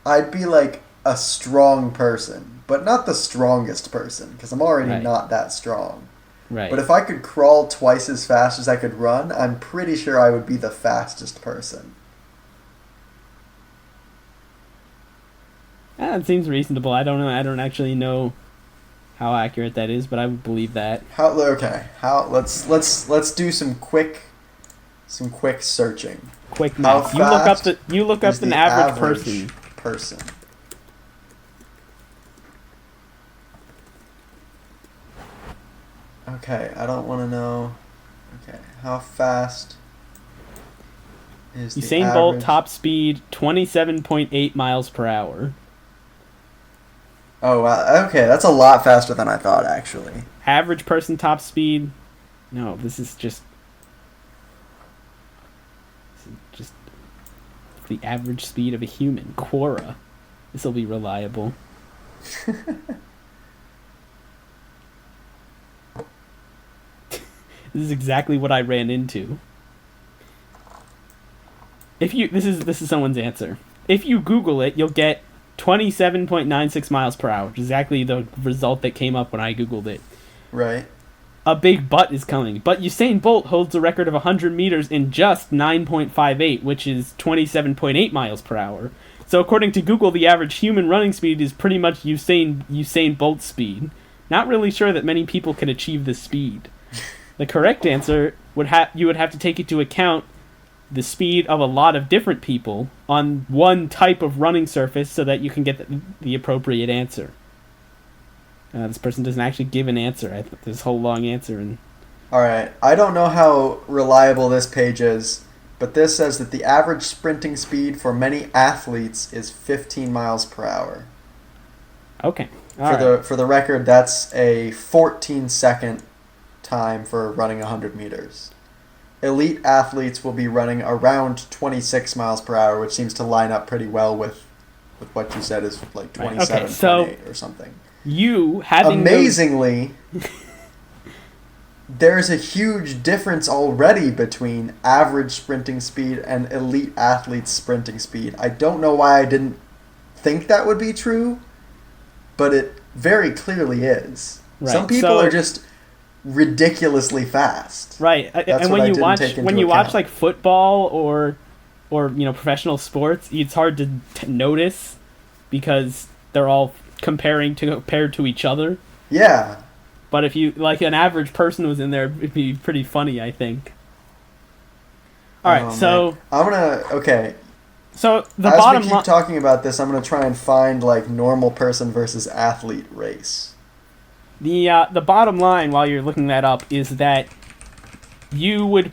I'd be like a strong person, but not the strongest person, because I'm already not that strong. Right. But if I could crawl twice as fast as I could run, I'm pretty sure I would be the fastest person. It seems reasonable. I don't know. I don't actually know how accurate that is, but I would believe that. Let's do some quick searching. Quick math. You look up an average person. Okay, I don't want to know. Okay, how fast is the Usain Bolt top speed 27.8 miles per hour. Oh, wow. Okay, that's a lot faster than I thought, actually. Average person top speed. No, this is just the average speed of a human. Quora. This will be reliable. This is exactly what I ran into. This is someone's answer. If you Google it, you'll get 27.96 miles per hour, which is exactly the result that came up when I Googled it. Right. A big but is coming. But Usain Bolt holds the record of 100 meters in just 9.58, which is 27.8 miles per hour. So according to Google, the average human running speed is pretty much Usain Bolt's speed. Not really sure that many people can achieve this speed. The correct answer you would have to take into account the speed of a lot of different people on one type of running surface so that you can get the appropriate answer. This person doesn't actually give an answer. This whole long answer. Alright, I don't know how reliable this page is, But this says that the average sprinting speed for many athletes is 15 miles per hour. Okay. For the record, that's a 14-second time for running 100 meters. Elite athletes will be running around 26 miles per hour, which seems to line up pretty well with what you said is like 27, Okay, so 28 or something. You having Amazingly, there's a huge difference already between average sprinting speed and elite athletes' sprinting speed. I don't know why I didn't think that would be true, but it very clearly is. Right, Some people so- are just ridiculously fast. right, That's and what when I you didn't watch take into when you watch account. like football or professional sports, it's hard to notice because they're all compared to each other. Yeah. But if you like an average person was in there, it'd be pretty funny, I think. All right, Oh, so man. I'm gonna so the as bottom we keep line. talking about this, I'm gonna try and find like normal person versus athlete race. The bottom line, while you're looking that up, is that you would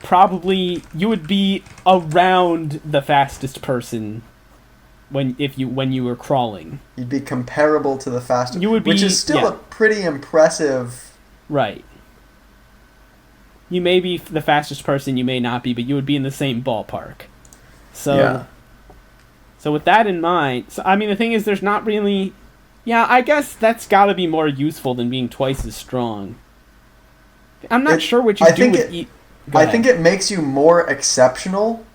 be around the fastest person when you were crawling. You'd be comparable to the fastest, You would which be- is still yeah. a pretty impressive. Right. You may be the fastest person, you may not be, but you would be in the same ballpark. So, Yeah. so with that in mind, the thing is, there's not really. Yeah, I guess that's got to be more useful than being twice as strong. I'm not sure what you I do think with. I think it makes you more exceptional,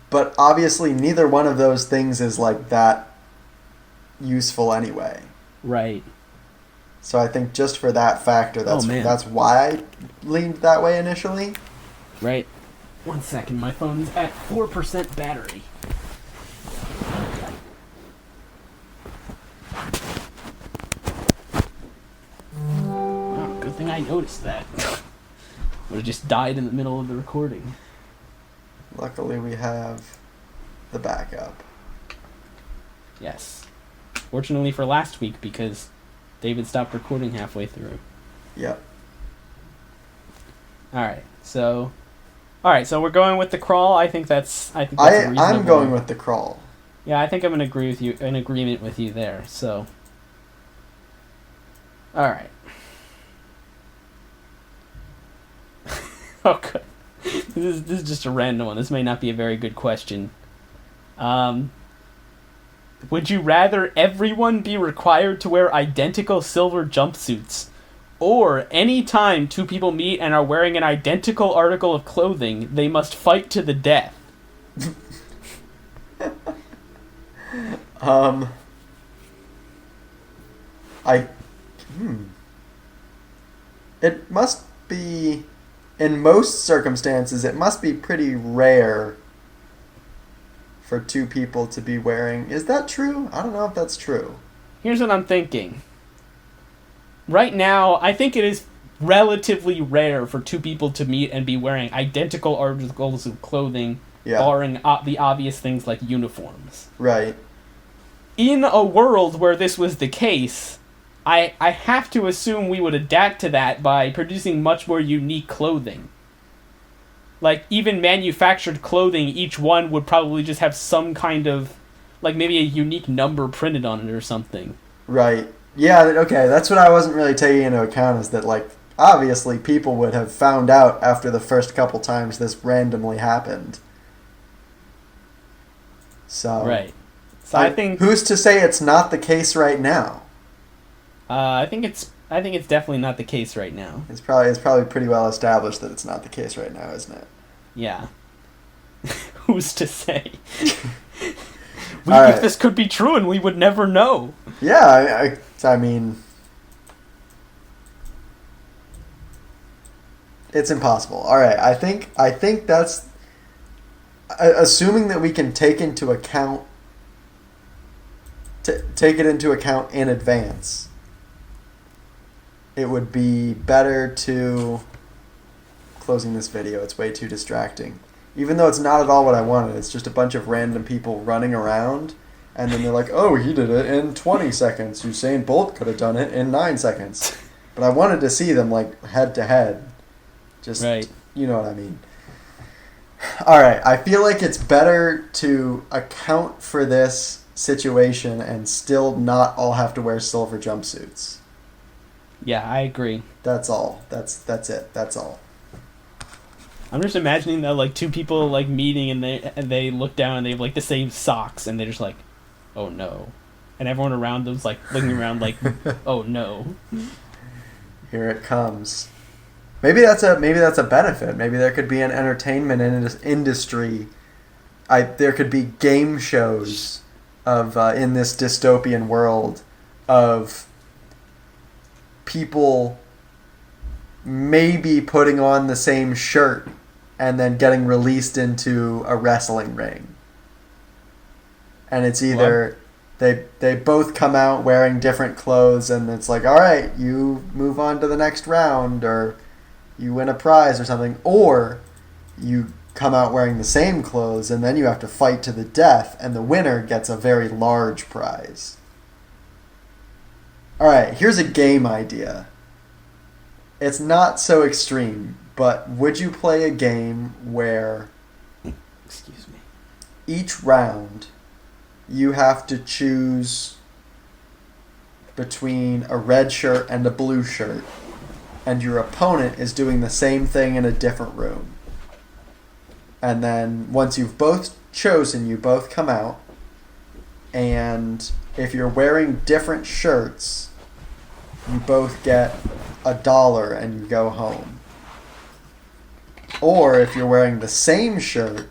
but obviously neither one of those things is like that useful anyway. Right. So I think just for that factor, Man. that's why I leaned that way initially. Right. 1 second, my phone's at 4% battery. Oh, good thing I noticed that. Would have just died in the middle of the recording. Luckily, we have the backup. Yes. Fortunately for last week, because David stopped recording halfway through. Yep. Alright, so we're going with the crawl. I think that's a reasonable. I'm going with the crawl. Yeah, I think I'm in agreement with you there. So, all right. Oh, good. This is just a random one. This may not be a very good question. Would you rather everyone be required to wear identical silver jumpsuits, or any time two people meet and are wearing an identical article of clothing, they must fight to the death? It must be, in most circumstances, it must be pretty rare for two people to be wearing. Is that true? I don't know if that's true. Here's what I'm thinking. Right now, I think it is relatively rare for two people to meet and be wearing identical articles of clothing, Yeah. barring the obvious things like uniforms. Right. In a world where this was the case, I have to assume we would adapt to that by producing much more unique clothing. Like, even manufactured clothing, each one would probably just have some kind of, like, maybe a unique number printed on it or something. Right. Yeah, okay, that's what I wasn't really taking into account, is that, like, obviously people would have found out after the first couple times this randomly happened. So... Right. So I think Who's to say it's not the case right now? I think it's definitely not the case right now. It's probably pretty well established that it's not the case right now, isn't it? Yeah. Who's to say? All right. This could be true and we would never know. Yeah, I mean, it's impossible. All right, I think that's assuming that we can take it into account in advance. It would be better to closing this video. It's way too distracting. Even though it's not at all what I wanted. It's just a bunch of random people running around, and then they're like, "Oh, he did it in 20 seconds. Usain Bolt could have done it in 9 seconds." But I wanted to see them like head to head. Just Right. You know what I mean. All right, I feel like it's better to account for this situation and still not all have to wear silver jumpsuits. Yeah, I agree. That's all. That's it. That's all. I'm just imagining though, like two people like meeting and they look down and they have like the same socks and they're just like, oh no, and everyone around them's like looking around like, oh no. Here it comes. Maybe that's a benefit. Maybe there could be an entertainment industry. There could be game shows of in this dystopian world of people maybe putting on the same shirt and then getting released into a wrestling ring. And it's either they both come out wearing different clothes and it's like, all right, you move on to the next round or you win a prize or something, or you come out wearing the same clothes and then you have to fight to the death and the winner gets a very large prize. All right, here's a game idea. It's not so extreme, but would you play a game where Excuse me. each round you have to choose between a red shirt and a blue shirt, and your opponent is doing the same thing in a different room? And then once you've both chosen, you both come out, and if you're wearing different shirts, you both get $1 and you go home. Or if you're wearing the same shirt,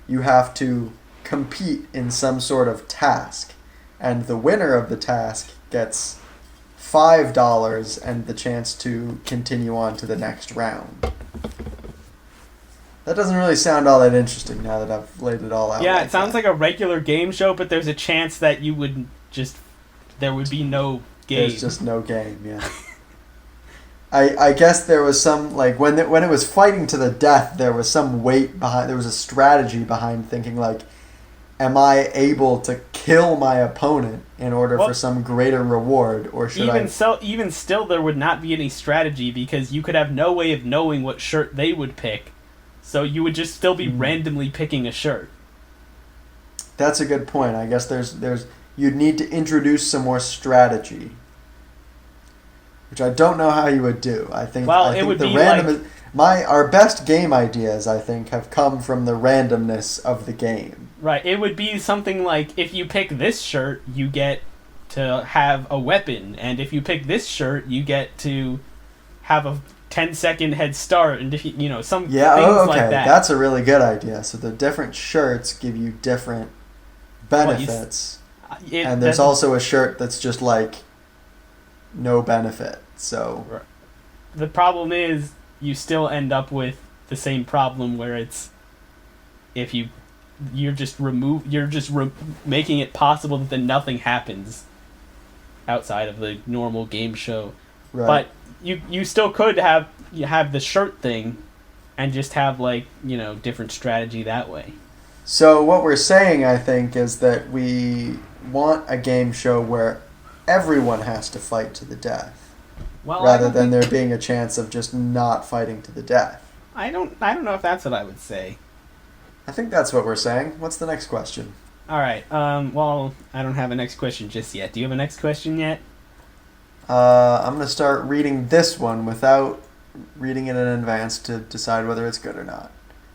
you have to compete in some sort of task, and the winner of the task gets $5 and the chance to continue on to the next round. That doesn't really sound all that interesting now that I've laid it all out. Yeah, it sounds like a regular game show, but there's a chance that there would be no game. There's just no game, yeah. I guess there was some, like, when it was fighting to the death, there was some weight behind, there was a strategy behind thinking, like, am I able to kill my opponent in order for some greater reward, or should even still, there would not be any strategy because you could have no way of knowing what shirt they would pick, so you would just still be randomly picking a shirt. That's a good point. I guess you'd need to introduce some more strategy, which I don't know how you would do. I think it would be random. Our best game ideas, I think, have come from the randomness of the game. Right. It would be something like, if you pick this shirt, you get to have a weapon, and if you pick this shirt, you get to have a 10-second head start, and things like that. That's a really good idea. So the different shirts give you different benefits, and there's also a shirt that's just like no benefit. So the problem is you still end up with the same problem where it's you're just making it possible that then nothing happens outside of the normal game show. Right. But you still could have the shirt thing and just have different strategy that way. So what we're saying, I think, is that we want a game show where everyone has to fight to the death, rather than there being a chance of just not fighting to the death. I don't know if that's what I would say. I think that's what we're saying. What's the next question? All right. Well, I don't have a next question just yet. Do you have a next question yet? I'm going to start reading this one without reading it in advance to decide whether it's good or not.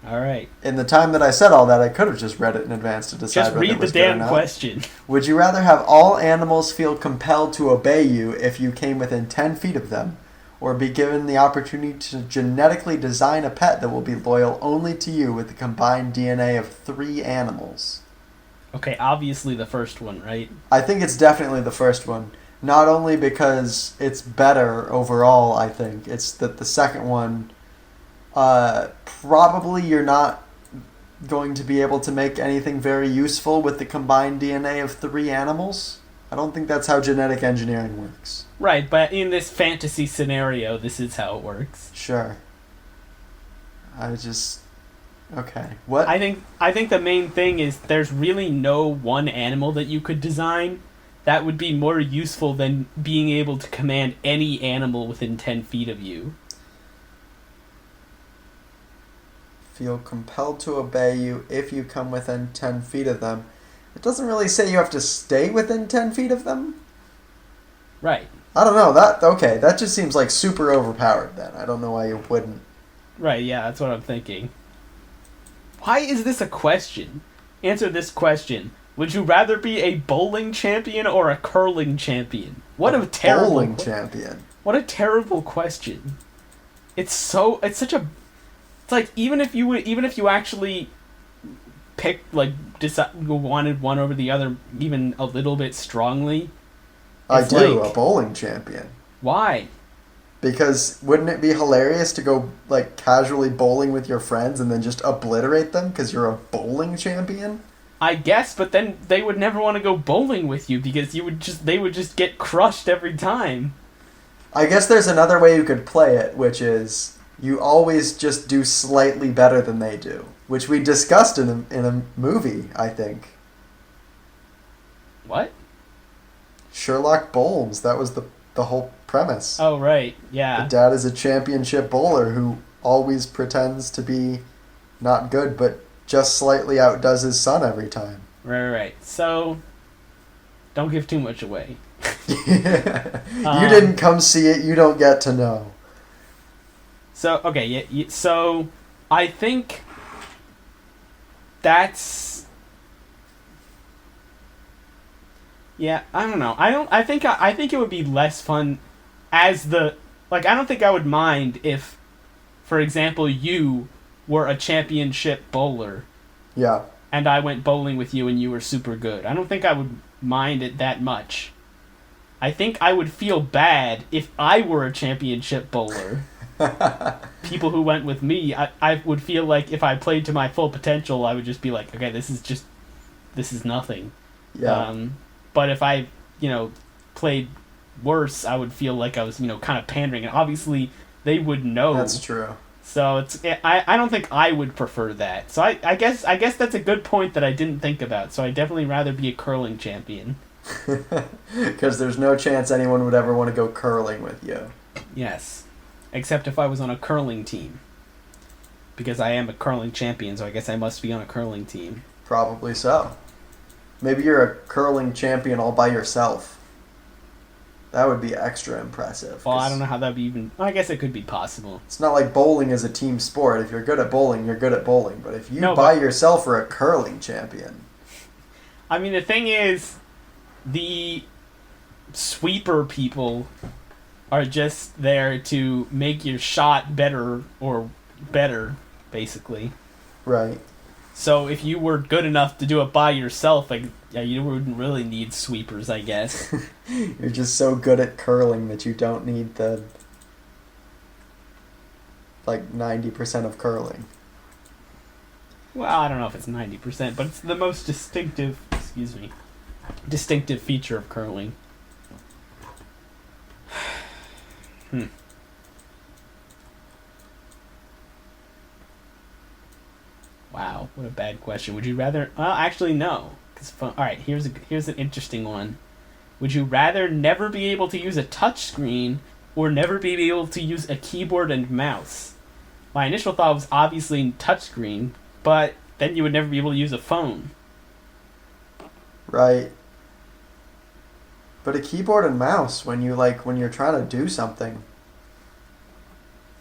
All right. In the time that I said all that, I could have just read it in advance to decide whether it was good or not. Just read the damn question. Would you rather have all animals feel compelled to obey you if you came within 10 feet of them, or be given the opportunity to genetically design a pet that will be loyal only to you with the combined DNA of 3 animals? Okay, obviously the first one, right? I think it's definitely the first one. Not only because it's better overall, I think. It's that the second one, probably you're not going to be able to make anything very useful with the combined DNA of 3 animals. I don't think that's how genetic engineering works. Right, but in this fantasy scenario, this is how it works. Sure. Okay. What? I think the main thing is there's really no one animal that you could design that would be more useful than being able to command any animal within 10 feet of you. feel compelled to obey you if you come within 10 feet of them. It doesn't really say you have to stay within 10 feet of them. Right. I don't know. That just seems like super overpowered then. I don't know why you wouldn't. Right, yeah, that's what I'm thinking. Why is this a question? Answer this question. Would you rather be a bowling champion or a curling champion? What a terrible bowling champion. What a terrible question. It's like even if you actually picked wanted one over the other even a little bit strongly. I do, a bowling champion. Why? Because wouldn't it be hilarious to go like casually bowling with your friends and then just obliterate them because you're a bowling champion? I guess, but then they would never want to go bowling with you because they would just get crushed every time. I guess there's another way you could play it, which is you always just do slightly better than they do, which we discussed in a movie, I think. What? Sherlock Bowles. That was the whole premise. Oh, right. Yeah. The dad is a championship bowler who always pretends to be not good, but just slightly outdoes his son every time. Right. So, don't give too much away. You didn't come see it, you don't get to know. So, okay, yeah, so I think that's... Yeah, I don't know. I think it would be less fun as the... Like, I don't think I would mind if, for example, you were a championship bowler. Yeah. And I went bowling with you and you were super good. I don't think I would mind it that much. I think I would feel bad if I were a championship bowler. People who went with me, I would feel like if I played to my full potential, I would just be like, okay, this is nothing. Yeah. But if I, played worse, I would feel like I was, kind of pandering. And obviously, they would know. That's true. So I don't think I would prefer that. So I guess that's a good point that I didn't think about. So I'd definitely rather be a curling champion. Because there's no chance anyone would ever want to go curling with you. Yes. Except if I was on a curling team. Because I am a curling champion, so I guess I must be on a curling team. Probably so. Maybe you're a curling champion all by yourself. That would be extra impressive. Well, I don't know how that would be even... I guess it could be possible. It's not like bowling is a team sport. If you're good at bowling, you're good at bowling. But if you by yourself are a curling champion... I mean, the thing is, the sweeper people are just there to make your shot better, basically. Right. So if you were good enough to do it by yourself, you wouldn't really need sweepers, I guess. You're just so good at curling that you don't need the 90% of curling. Well, I don't know if it's 90%, but it's the most distinctive feature of curling. Wow, what a bad question. Would you rather... Well, actually, no. Alright, here's an interesting one. Would you rather never be able to use a touchscreen or never be able to use a keyboard and mouse? My initial thought was obviously touchscreen, but then you would never be able to use a phone. Right. But a keyboard and mouse, when you're trying to do something...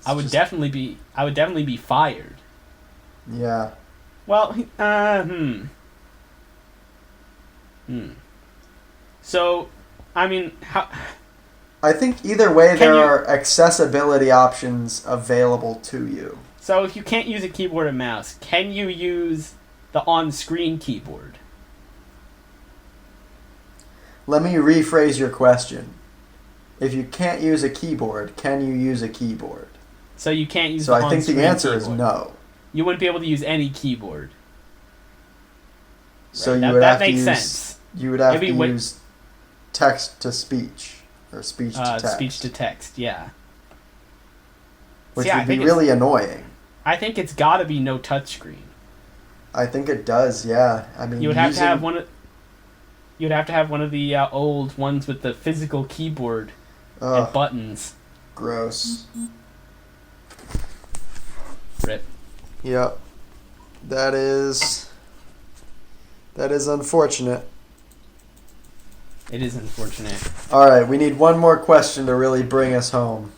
I would definitely be fired. Yeah. Well, So, I mean, how... I think either way there are accessibility options available to you. So if you can't use a keyboard and mouse, can you use the on-screen keyboard? Let me rephrase your question. If you can't use a keyboard, can you use a keyboard? So you can't use the on-screen keyboard. So I think the answer is no. You wouldn't be able to use any keyboard. So right. you would have to use... That makes sense. You would have to use text-to-speech. Or speech-to-text. Speech-to-text, yeah. Which would be really annoying. I think it's got to be no touchscreen. I think it does, yeah. I mean, you would have to have one of... You'd have to have one of the old ones with the physical keyboard and buttons. Gross. Rip. Yep. That is unfortunate. It is unfortunate. All right, we need one more question to really bring us home.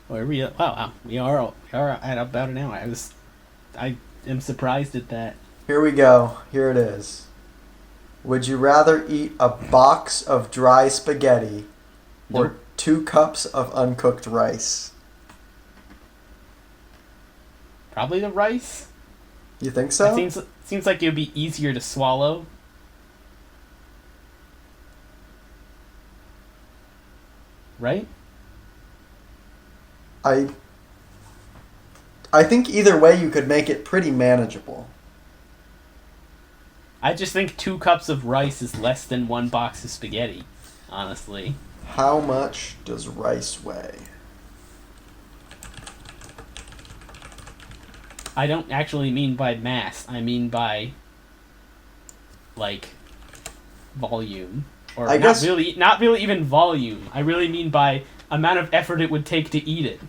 Where we? Wow, we are at about an hour. I am surprised at that. Here we go. Here it is. Would you rather eat a box of dry spaghetti or Nope. 2 cups of uncooked rice? Probably the rice. You think so? It seems like it would be easier to swallow. Right? I think either way you could make it pretty manageable. I just think 2 cups of rice is less than 1 box of spaghetti, honestly. How much does rice weigh? I don't actually mean by mass. I mean by, like, volume. Or I guess- not really even volume. I really mean by amount of effort it would take to eat it.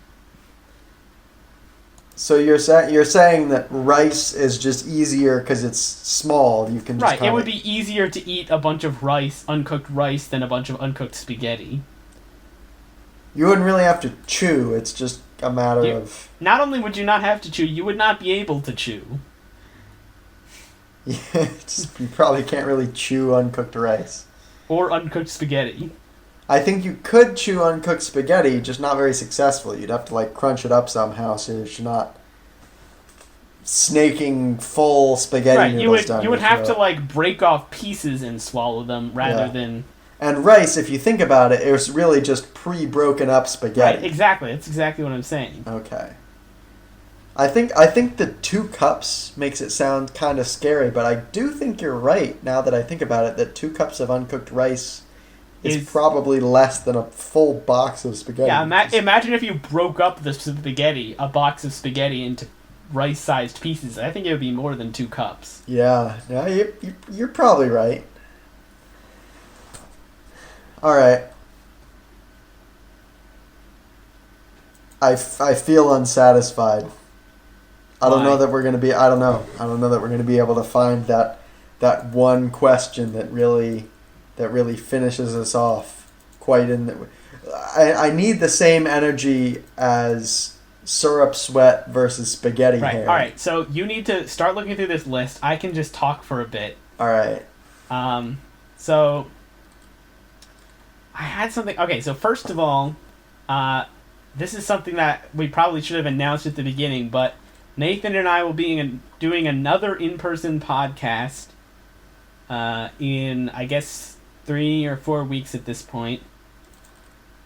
So you're saying that rice is just easier because it's small. You can just Right, it kinda- would be easier to eat a bunch of rice, uncooked rice, than a bunch of uncooked spaghetti. You wouldn't really have to chew. It's just a matter You- of Not only would you not have to chew, you would not be able to chew. you probably can't really chew uncooked rice. Or uncooked spaghetti. I think you could chew uncooked spaghetti, just not very successfully. You'd have to like crunch it up somehow so you're not snaking full spaghetti Right, noodles down you would your have to throat. like break off pieces and swallow them rather Yeah. than... And rice, if you think about it, it's really just pre-broken up spaghetti. Right, exactly. That's exactly what I'm saying. Okay. I think the 2 cups makes it sound kind of scary, but I do think you're right now that I think about it, that 2 cups of uncooked rice is probably less than a full box of spaghetti. Yeah, imagine if you broke up the spaghetti, a box of spaghetti, into rice-sized pieces. I think it would be more than 2 cups. Yeah, you're probably right. All right. I feel unsatisfied. I don't know Why? that we're gonna be. I don't know that we're gonna be able to find that one question that really finishes us off quite in. I need the same energy as syrup sweat versus spaghetti Right, hair. alright, so you need to start looking through this list. I can just talk for a bit. All right. So I had something. Okay, so first of all, this is something that we probably should have announced at the beginning, but Nathan and I will be doing another in-person podcast in, I guess, 3 or 4 weeks at this point.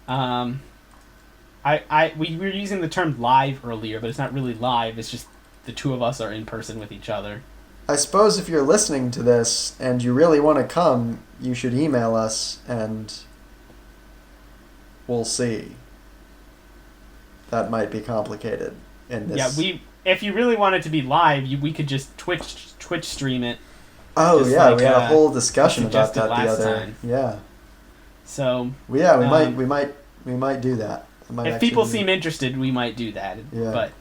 We were using the term live earlier, but it's not really live. It's just the two of us are in person with each other. I suppose if you're listening to this and you really want to come, you should email us and we'll see. That might be complicated in this. Yeah, if you really want it to be live, we could just Twitch stream it. Oh just yeah, like, we had a whole discussion we about suggested that the last other. time. Yeah. So Well, yeah, we Um, might do that. It might if people actually- seem interested, we might do that. Yeah. But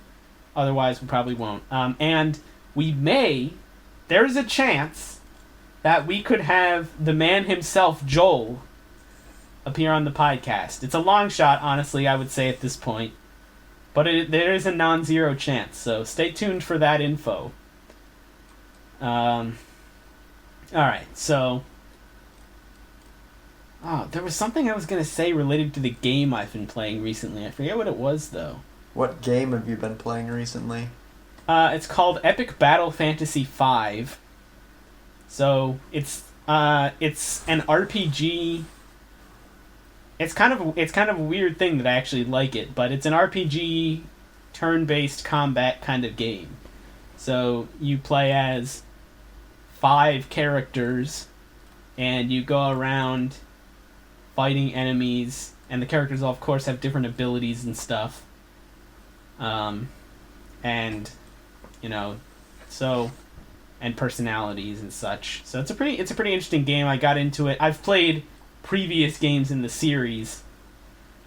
otherwise, we probably won't. And there's a chance that we could have the man himself, Joel, appear on the podcast. It's a long shot, honestly, I would say at this point. But there is a non-zero chance, so stay tuned for that info. Alright, so... Oh, there was something I was going to say related to the game I've been playing recently. I forget what it was, though. What game have you been playing recently? It's called Epic Battle Fantasy V. So, it's an RPG... It's kind of a weird thing that I actually like it, but it's an RPG turn-based combat kind of game. So you play as 5 characters, and you go around fighting enemies, and the characters all, of course, have different abilities and stuff. And personalities and such. So it's a pretty interesting game. I got into it. I've played previous games in the series,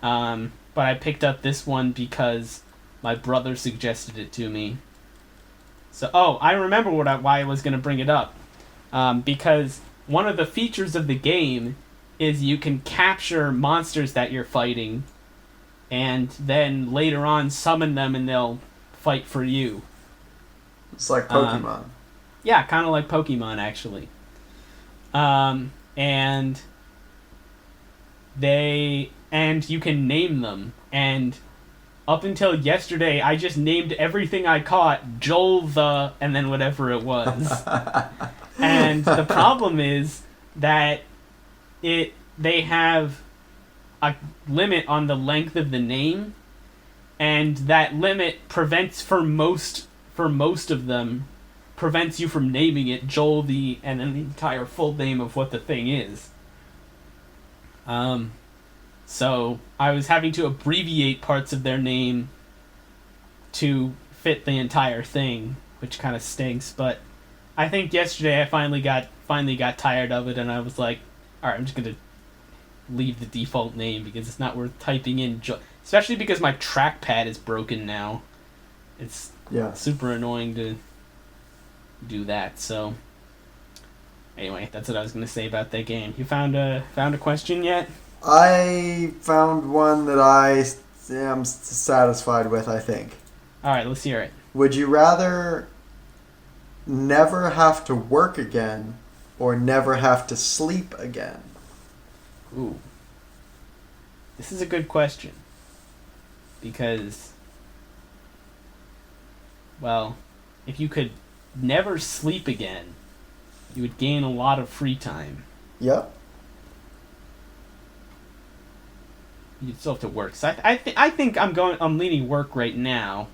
but I picked up this one because my brother suggested it to me. So, I remember why I was going to bring it up. Because one of the features of the game is you can capture monsters that you're fighting, and then later on summon them and they'll fight for you. It's like Pokemon. Yeah, kind of like Pokemon, actually. And you can name them. And up until yesterday, I just named everything I caught Joel the, and then whatever it was. And the problem is that they have a limit on the length of the name, and that limit prevents for most of them prevents you from naming it Joel the, and then the entire full name of what the thing is. So I was having to abbreviate parts of their name to fit the entire thing, which kind of stinks. But I think yesterday I finally got tired of it, and I was like, all right, I'm just gonna leave the default name because it's not worth typing in. Especially because my trackpad is broken now. It's super annoying to do that. So anyway, that's what I was gonna say about that game. You found a question yet? I found one that I am satisfied with, I think. All right, let's hear it. Would you rather never have to work again or never have to sleep again? Ooh. This is a good question. Because, well, if you could never sleep again, you would gain a lot of free time. Yep. You'd still have to work. So I think I'm leaning work right now.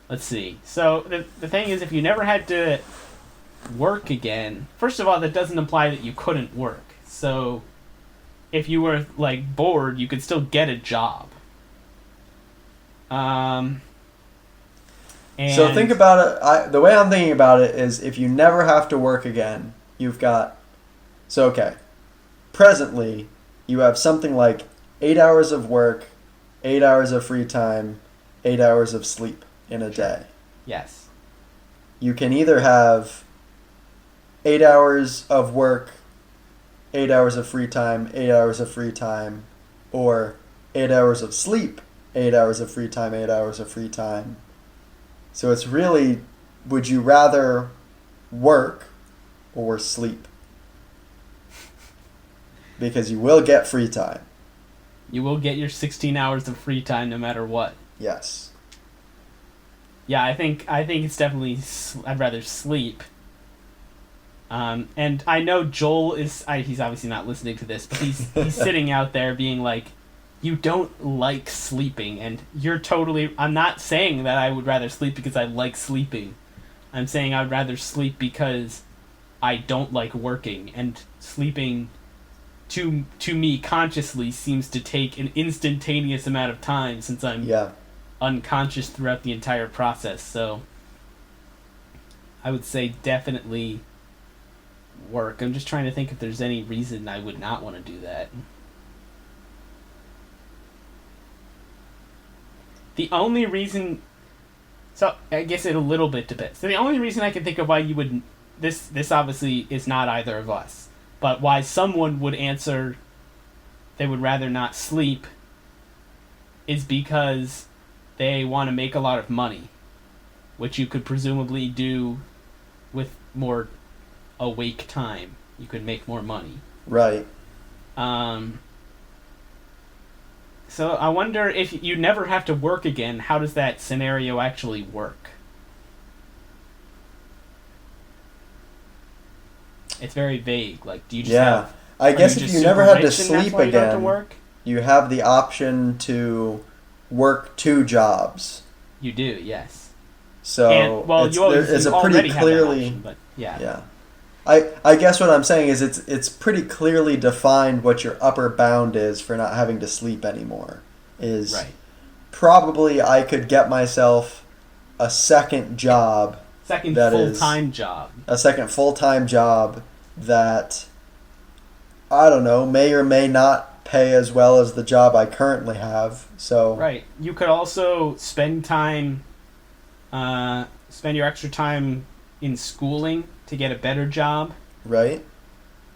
Let's see. So the thing is, if you never had to work again, first of all, that doesn't imply that you couldn't work. So if you were like bored, you could still get a job. And so think about it. The way I'm thinking about it is, if you never have to work again, you've got. So okay, presently you have something like 8 hours of work, 8 hours of free time, 8 hours of sleep in a day. Yes. You can either have 8 hours of work, 8 hours of free time, 8 hours of free time, or 8 hours of sleep, 8 hours of free time, 8 hours of free time. So it's really, would you rather work or sleep? Because you will get free time. You will get your 16 hours of free time no matter what. Yes. Yeah, I think it's definitely. I'd rather sleep. And I know Joel is. He's obviously not listening to this, but he's sitting out there being like, "You don't like sleeping," and you're totally. I'm not saying that I would rather sleep because I like sleeping. I'm saying I'd rather sleep because I don't like working, and sleeping to me consciously seems to take an instantaneous amount of time since I'm unconscious throughout the entire process. So I would say definitely work. I'm just trying to think if there's any reason I would not want to do that. The only reason... So, I guess it a little bit depends. So the only reason I can think of why you would... This obviously is not either of us. But why someone would answer they would rather not sleep is because they want to make a lot of money, which you could presumably do with more awake time. You could make more money. Right. So I wonder if you never have to work again, how does that scenario actually work? It's very vague. Like, do you just have... I guess if you never had to sleep again, work? You have the option to work 2 jobs. You do, yes. So it's a pretty clearly... Option, but yeah. I guess what I'm saying is it's pretty clearly defined what your upper bound is for not having to sleep anymore. Right. Probably I could get myself a second job. Second full-time job. A second full-time job that, I don't know, may or may not pay as well as the job I currently have. So right. You could also spend time spend your extra time in schooling to get a better job, Right?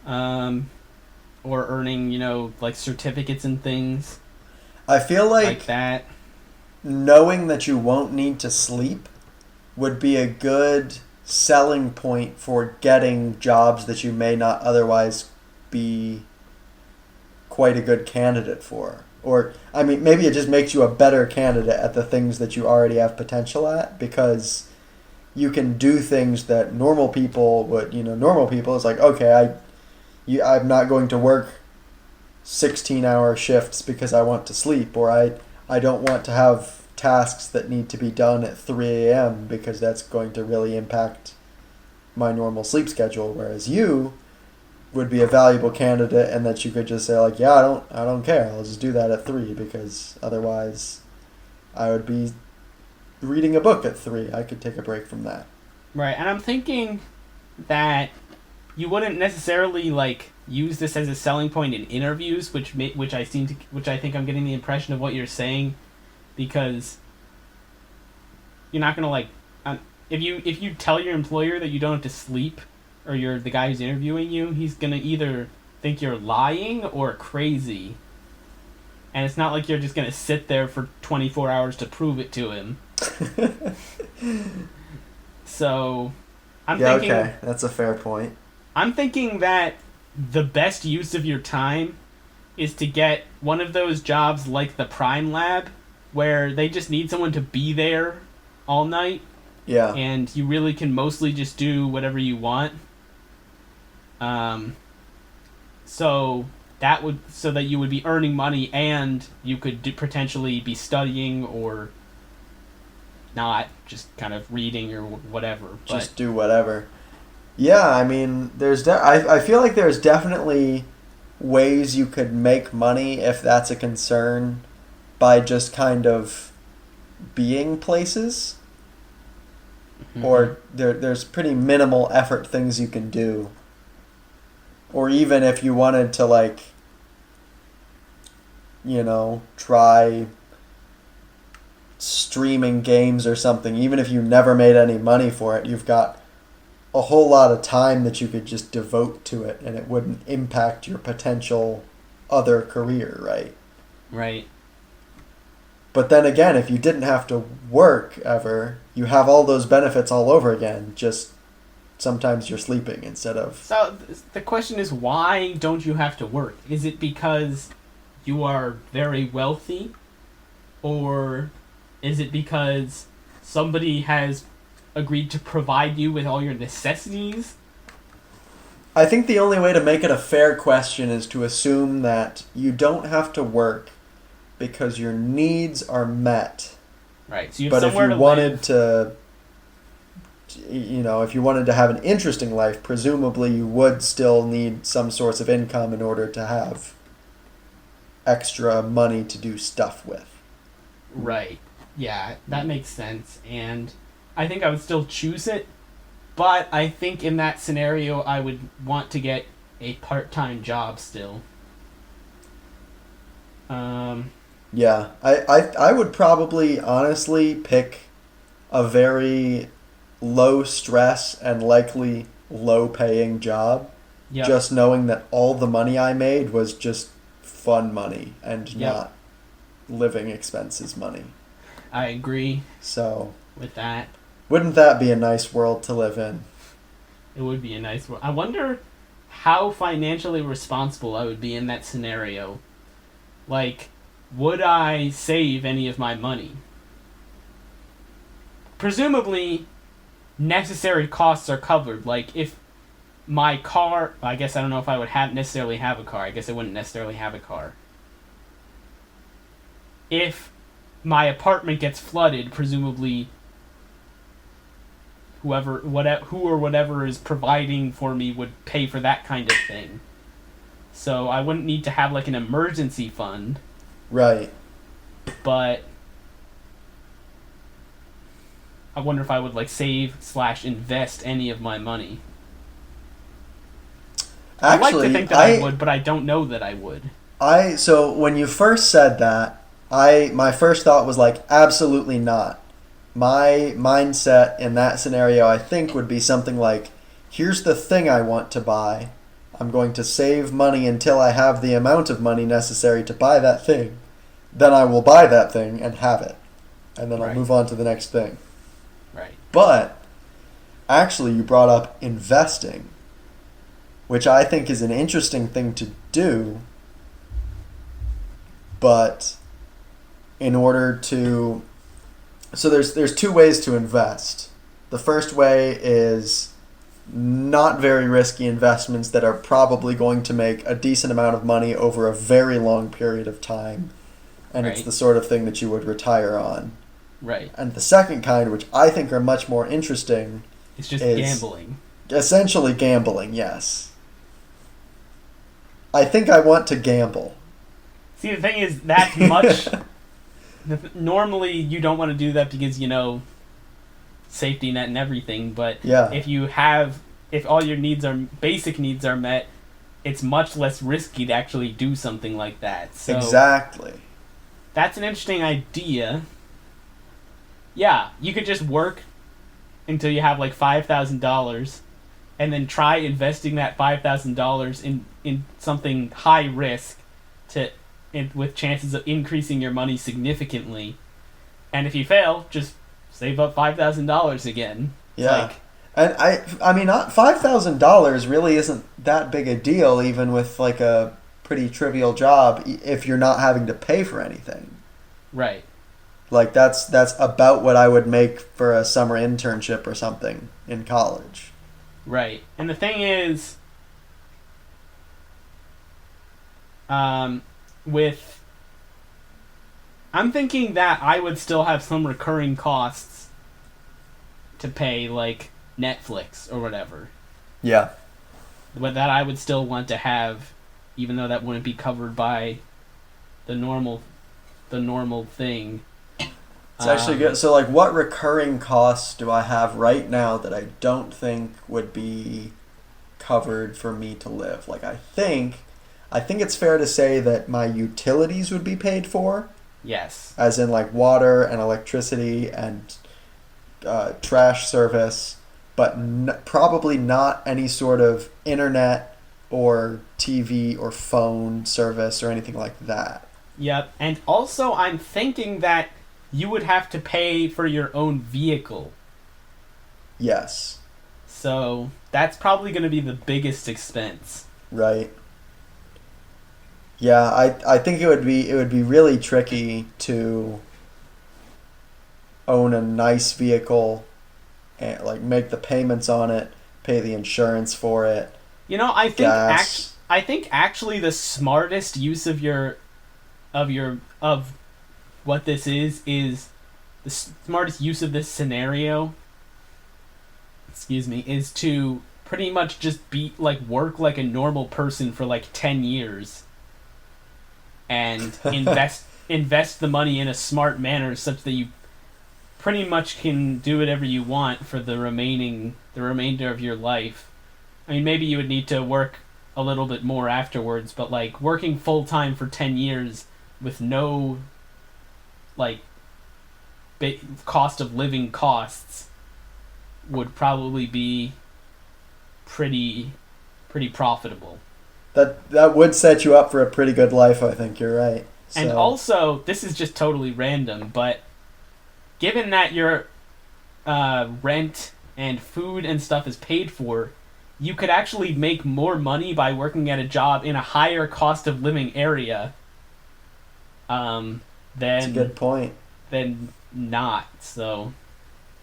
or earning, like certificates and things I feel like that. knowing that you won't need to sleep would be a good selling point for getting jobs that you may not otherwise be quite a good candidate for. Or, I mean, maybe it just makes you a better candidate at the things that you already have potential at, because you can do things that normal people would. Normal people is like, okay, I'm not going to work 16-hour shifts because I want to sleep, or I don't want to have tasks that need to be done at 3 a.m. because that's going to really impact my normal sleep schedule. Whereas you would be a valuable candidate, and that you could just say like, yeah, I don't care. I'll just do that at 3 because otherwise I would be reading a book at 3. I could take a break from that. Right, and I'm thinking that you wouldn't necessarily like use this as a selling point in interviews, which I think I'm getting the impression of what you're saying, because you're not gonna like, if you tell your employer that you don't have to sleep, or you're the guy who's interviewing you, he's gonna either think you're lying or crazy, and it's not like you're just gonna sit there for 24 hours to prove it to him. So, I'm thinking. Okay, that's a fair point. I'm thinking that the best use of your time is to get one of those jobs like the Prime Lab, where they just need someone to be there all night. Yeah. And you really can mostly just do whatever you want. So that you would be earning money, and you could potentially be studying or not, just kind of reading or whatever. Just do whatever. Yeah, I mean, I feel like there's definitely ways you could make money if that's a concern by just kind of being places. Mm-hmm. Or there's pretty minimal effort things you can do. Or even if you wanted to, like, try streaming games or something, even if you never made any money for it, you've got a whole lot of time that you could just devote to it, and it wouldn't impact your potential other career, right? Right. But then again, if you didn't have to work ever, you have all those benefits all over again, just sometimes you're sleeping instead of... So the question is, why don't you have to work? Is it because you are very wealthy? Or is it because somebody has agreed to provide you with all your necessities? I think the only way to make it a fair question is to assume that you don't have to work because your needs are met. Right. So you have but if somewhere you to wanted live. to, if you wanted to have an interesting life, presumably you would still need some source of income in order to have extra money to do stuff with. Right. Yeah, that makes sense. And I think I would still choose it, but I think in that scenario I would want to get a part-time job still. Yeah, I would probably honestly pick a very low stress and likely low paying job. Yep. Just knowing that all the money I made was just fun money and not living expenses money. I agree. So with that. Wouldn't that be a nice world to live in? It would be a nice world. I wonder how financially responsible I would be in that scenario. Like, would I save any of my money? Presumably, necessary costs are covered. Like, if my car... I guess I don't know if I would necessarily have a car. I guess I wouldn't necessarily have a car. If my apartment gets flooded, presumably who or whatever is providing for me would pay for that kind of thing. So I wouldn't need to have like an emergency fund. Right. But I wonder if I would like save/invest any of my money. Actually, I'd like to think that I would, but I don't know that I would. So when you first said that, my first thought was like, absolutely not. my mindset in that scenario, I think, would be something like, here's the thing I want to buy. I'm going to save money until I have the amount of money necessary to buy that thing. Then I will buy that thing and have it. And then I'll Right. move on to the next thing. Right. But actually, you brought up investing, which I think is an interesting thing to do. But in order to... So there's two ways to invest. The first way is not very risky investments that are probably going to make a decent amount of money over a very long period of time. And it's Right. the sort of thing that you would retire on. Right. And the second kind, which I think are much more interesting, It's just is gambling. essentially gambling, yes. I think I want to gamble. See, the thing is, that's much... Normally, you don't want to do that because, safety net and everything, but Yeah. if all your basic needs are met, it's much less risky to actually do something like that. So Exactly. that's an interesting idea. Yeah, you could just work until you have like $5,000 and then try investing that $5,000 in something high risk with chances of increasing your money significantly. And if you fail, just save up $5,000 again. Yeah. And I mean, not $5,000 really isn't that big a deal, even with like a pretty trivial job, if you're not having to pay for anything. Right. Like that's about what I would make for a summer internship or something in college. Right. And the thing is, I'm thinking that I would still have some recurring costs to pay, like Netflix or whatever. Yeah. But that I would still want to have, even though that wouldn't be covered by the normal thing. It's actually good. So, like, what recurring costs do I have right now that I don't think would be covered for me to live? Like, I think it's fair to say that my utilities would be paid for, Yes. as in, like, water and electricity and trash service, but probably not any sort of internet or TV or phone service or anything like that. Yep. And also, I'm thinking that you would have to pay for your own vehicle. Yes. So that's probably going to be the biggest expense. Right. Yeah, I think it would be really tricky to own a nice vehicle and like make the payments on it, pay the insurance for it. I think Gas. I think actually the smartest use of what this is the smartest use of this scenario. Excuse me, is to pretty much just work like a normal person for like 10 years and invest the money in a smart manner such that you pretty much can do whatever you want for the remainder of your life. I mean, maybe you would need to work a little bit more afterwards, but like working full time for 10 years with no like cost of living costs would probably be pretty profitable. That would set you up for a pretty good life, I think you're right. So. And also, this is just totally random, but given that your rent and food and stuff is paid for, you could actually make more money by working at a job in a higher cost of living area That's a good point. than not. So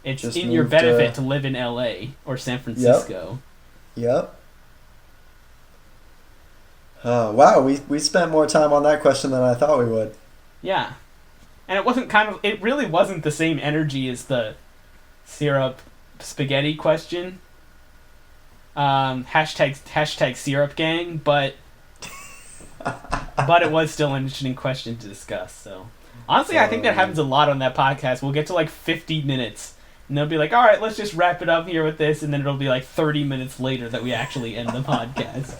it's Just in your move benefit to live in LA or San Francisco. Yep. Oh, wow, we spent more time on that question than I thought we would. Yeah. And it really wasn't the same energy as the syrup spaghetti question. Hashtag syrup gang, but it was still an interesting question to discuss. So honestly, I think that happens a lot on that podcast. We'll get to like 50 minutes and they'll be like, all right, let's just wrap it up here with this. And then it'll be like 30 minutes later that we actually end the podcast.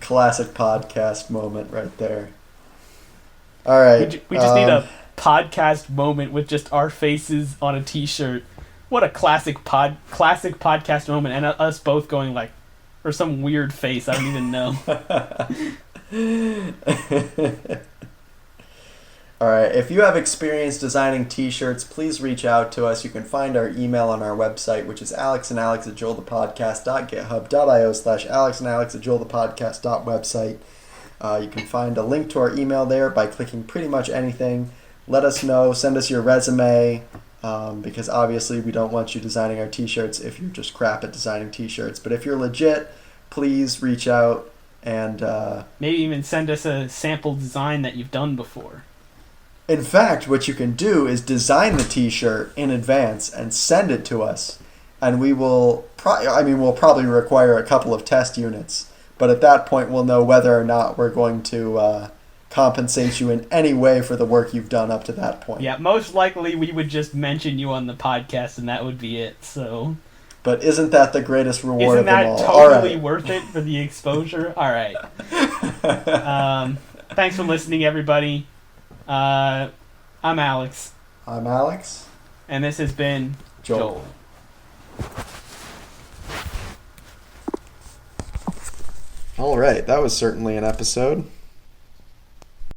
Classic podcast moment right there. All right. We just need a podcast moment with just our faces on a t-shirt. What a classic podcast moment, and us both going like, or some weird face, I don't even know. Alright, if you have experience designing t-shirts, please reach out to us. You can find our email on our website, which is alexandalex@joelthepodcast.github.io/alexandalex@joelthepodcast.website. You can find a link to our email there by clicking pretty much anything. Let us know, send us your resume, because obviously we don't want you designing our t-shirts if you're just crap at designing t-shirts. But if you're legit, please reach out and... maybe even send us a sample design that you've done before. In fact, what you can do is design the t-shirt in advance and send it to us, and we will we'll probably require a couple of test units, but at that point we'll know whether or not we're going to compensate you in any way for the work you've done up to that point. Yeah, most likely we would just mention you on the podcast and that would be it, so... But isn't that the greatest reward Isn't of them that all? totally All right. worth it for the exposure? All right. Thanks for listening, everybody. I'm Alex. I'm Alex. And this has been Joel. All right, that was certainly an episode.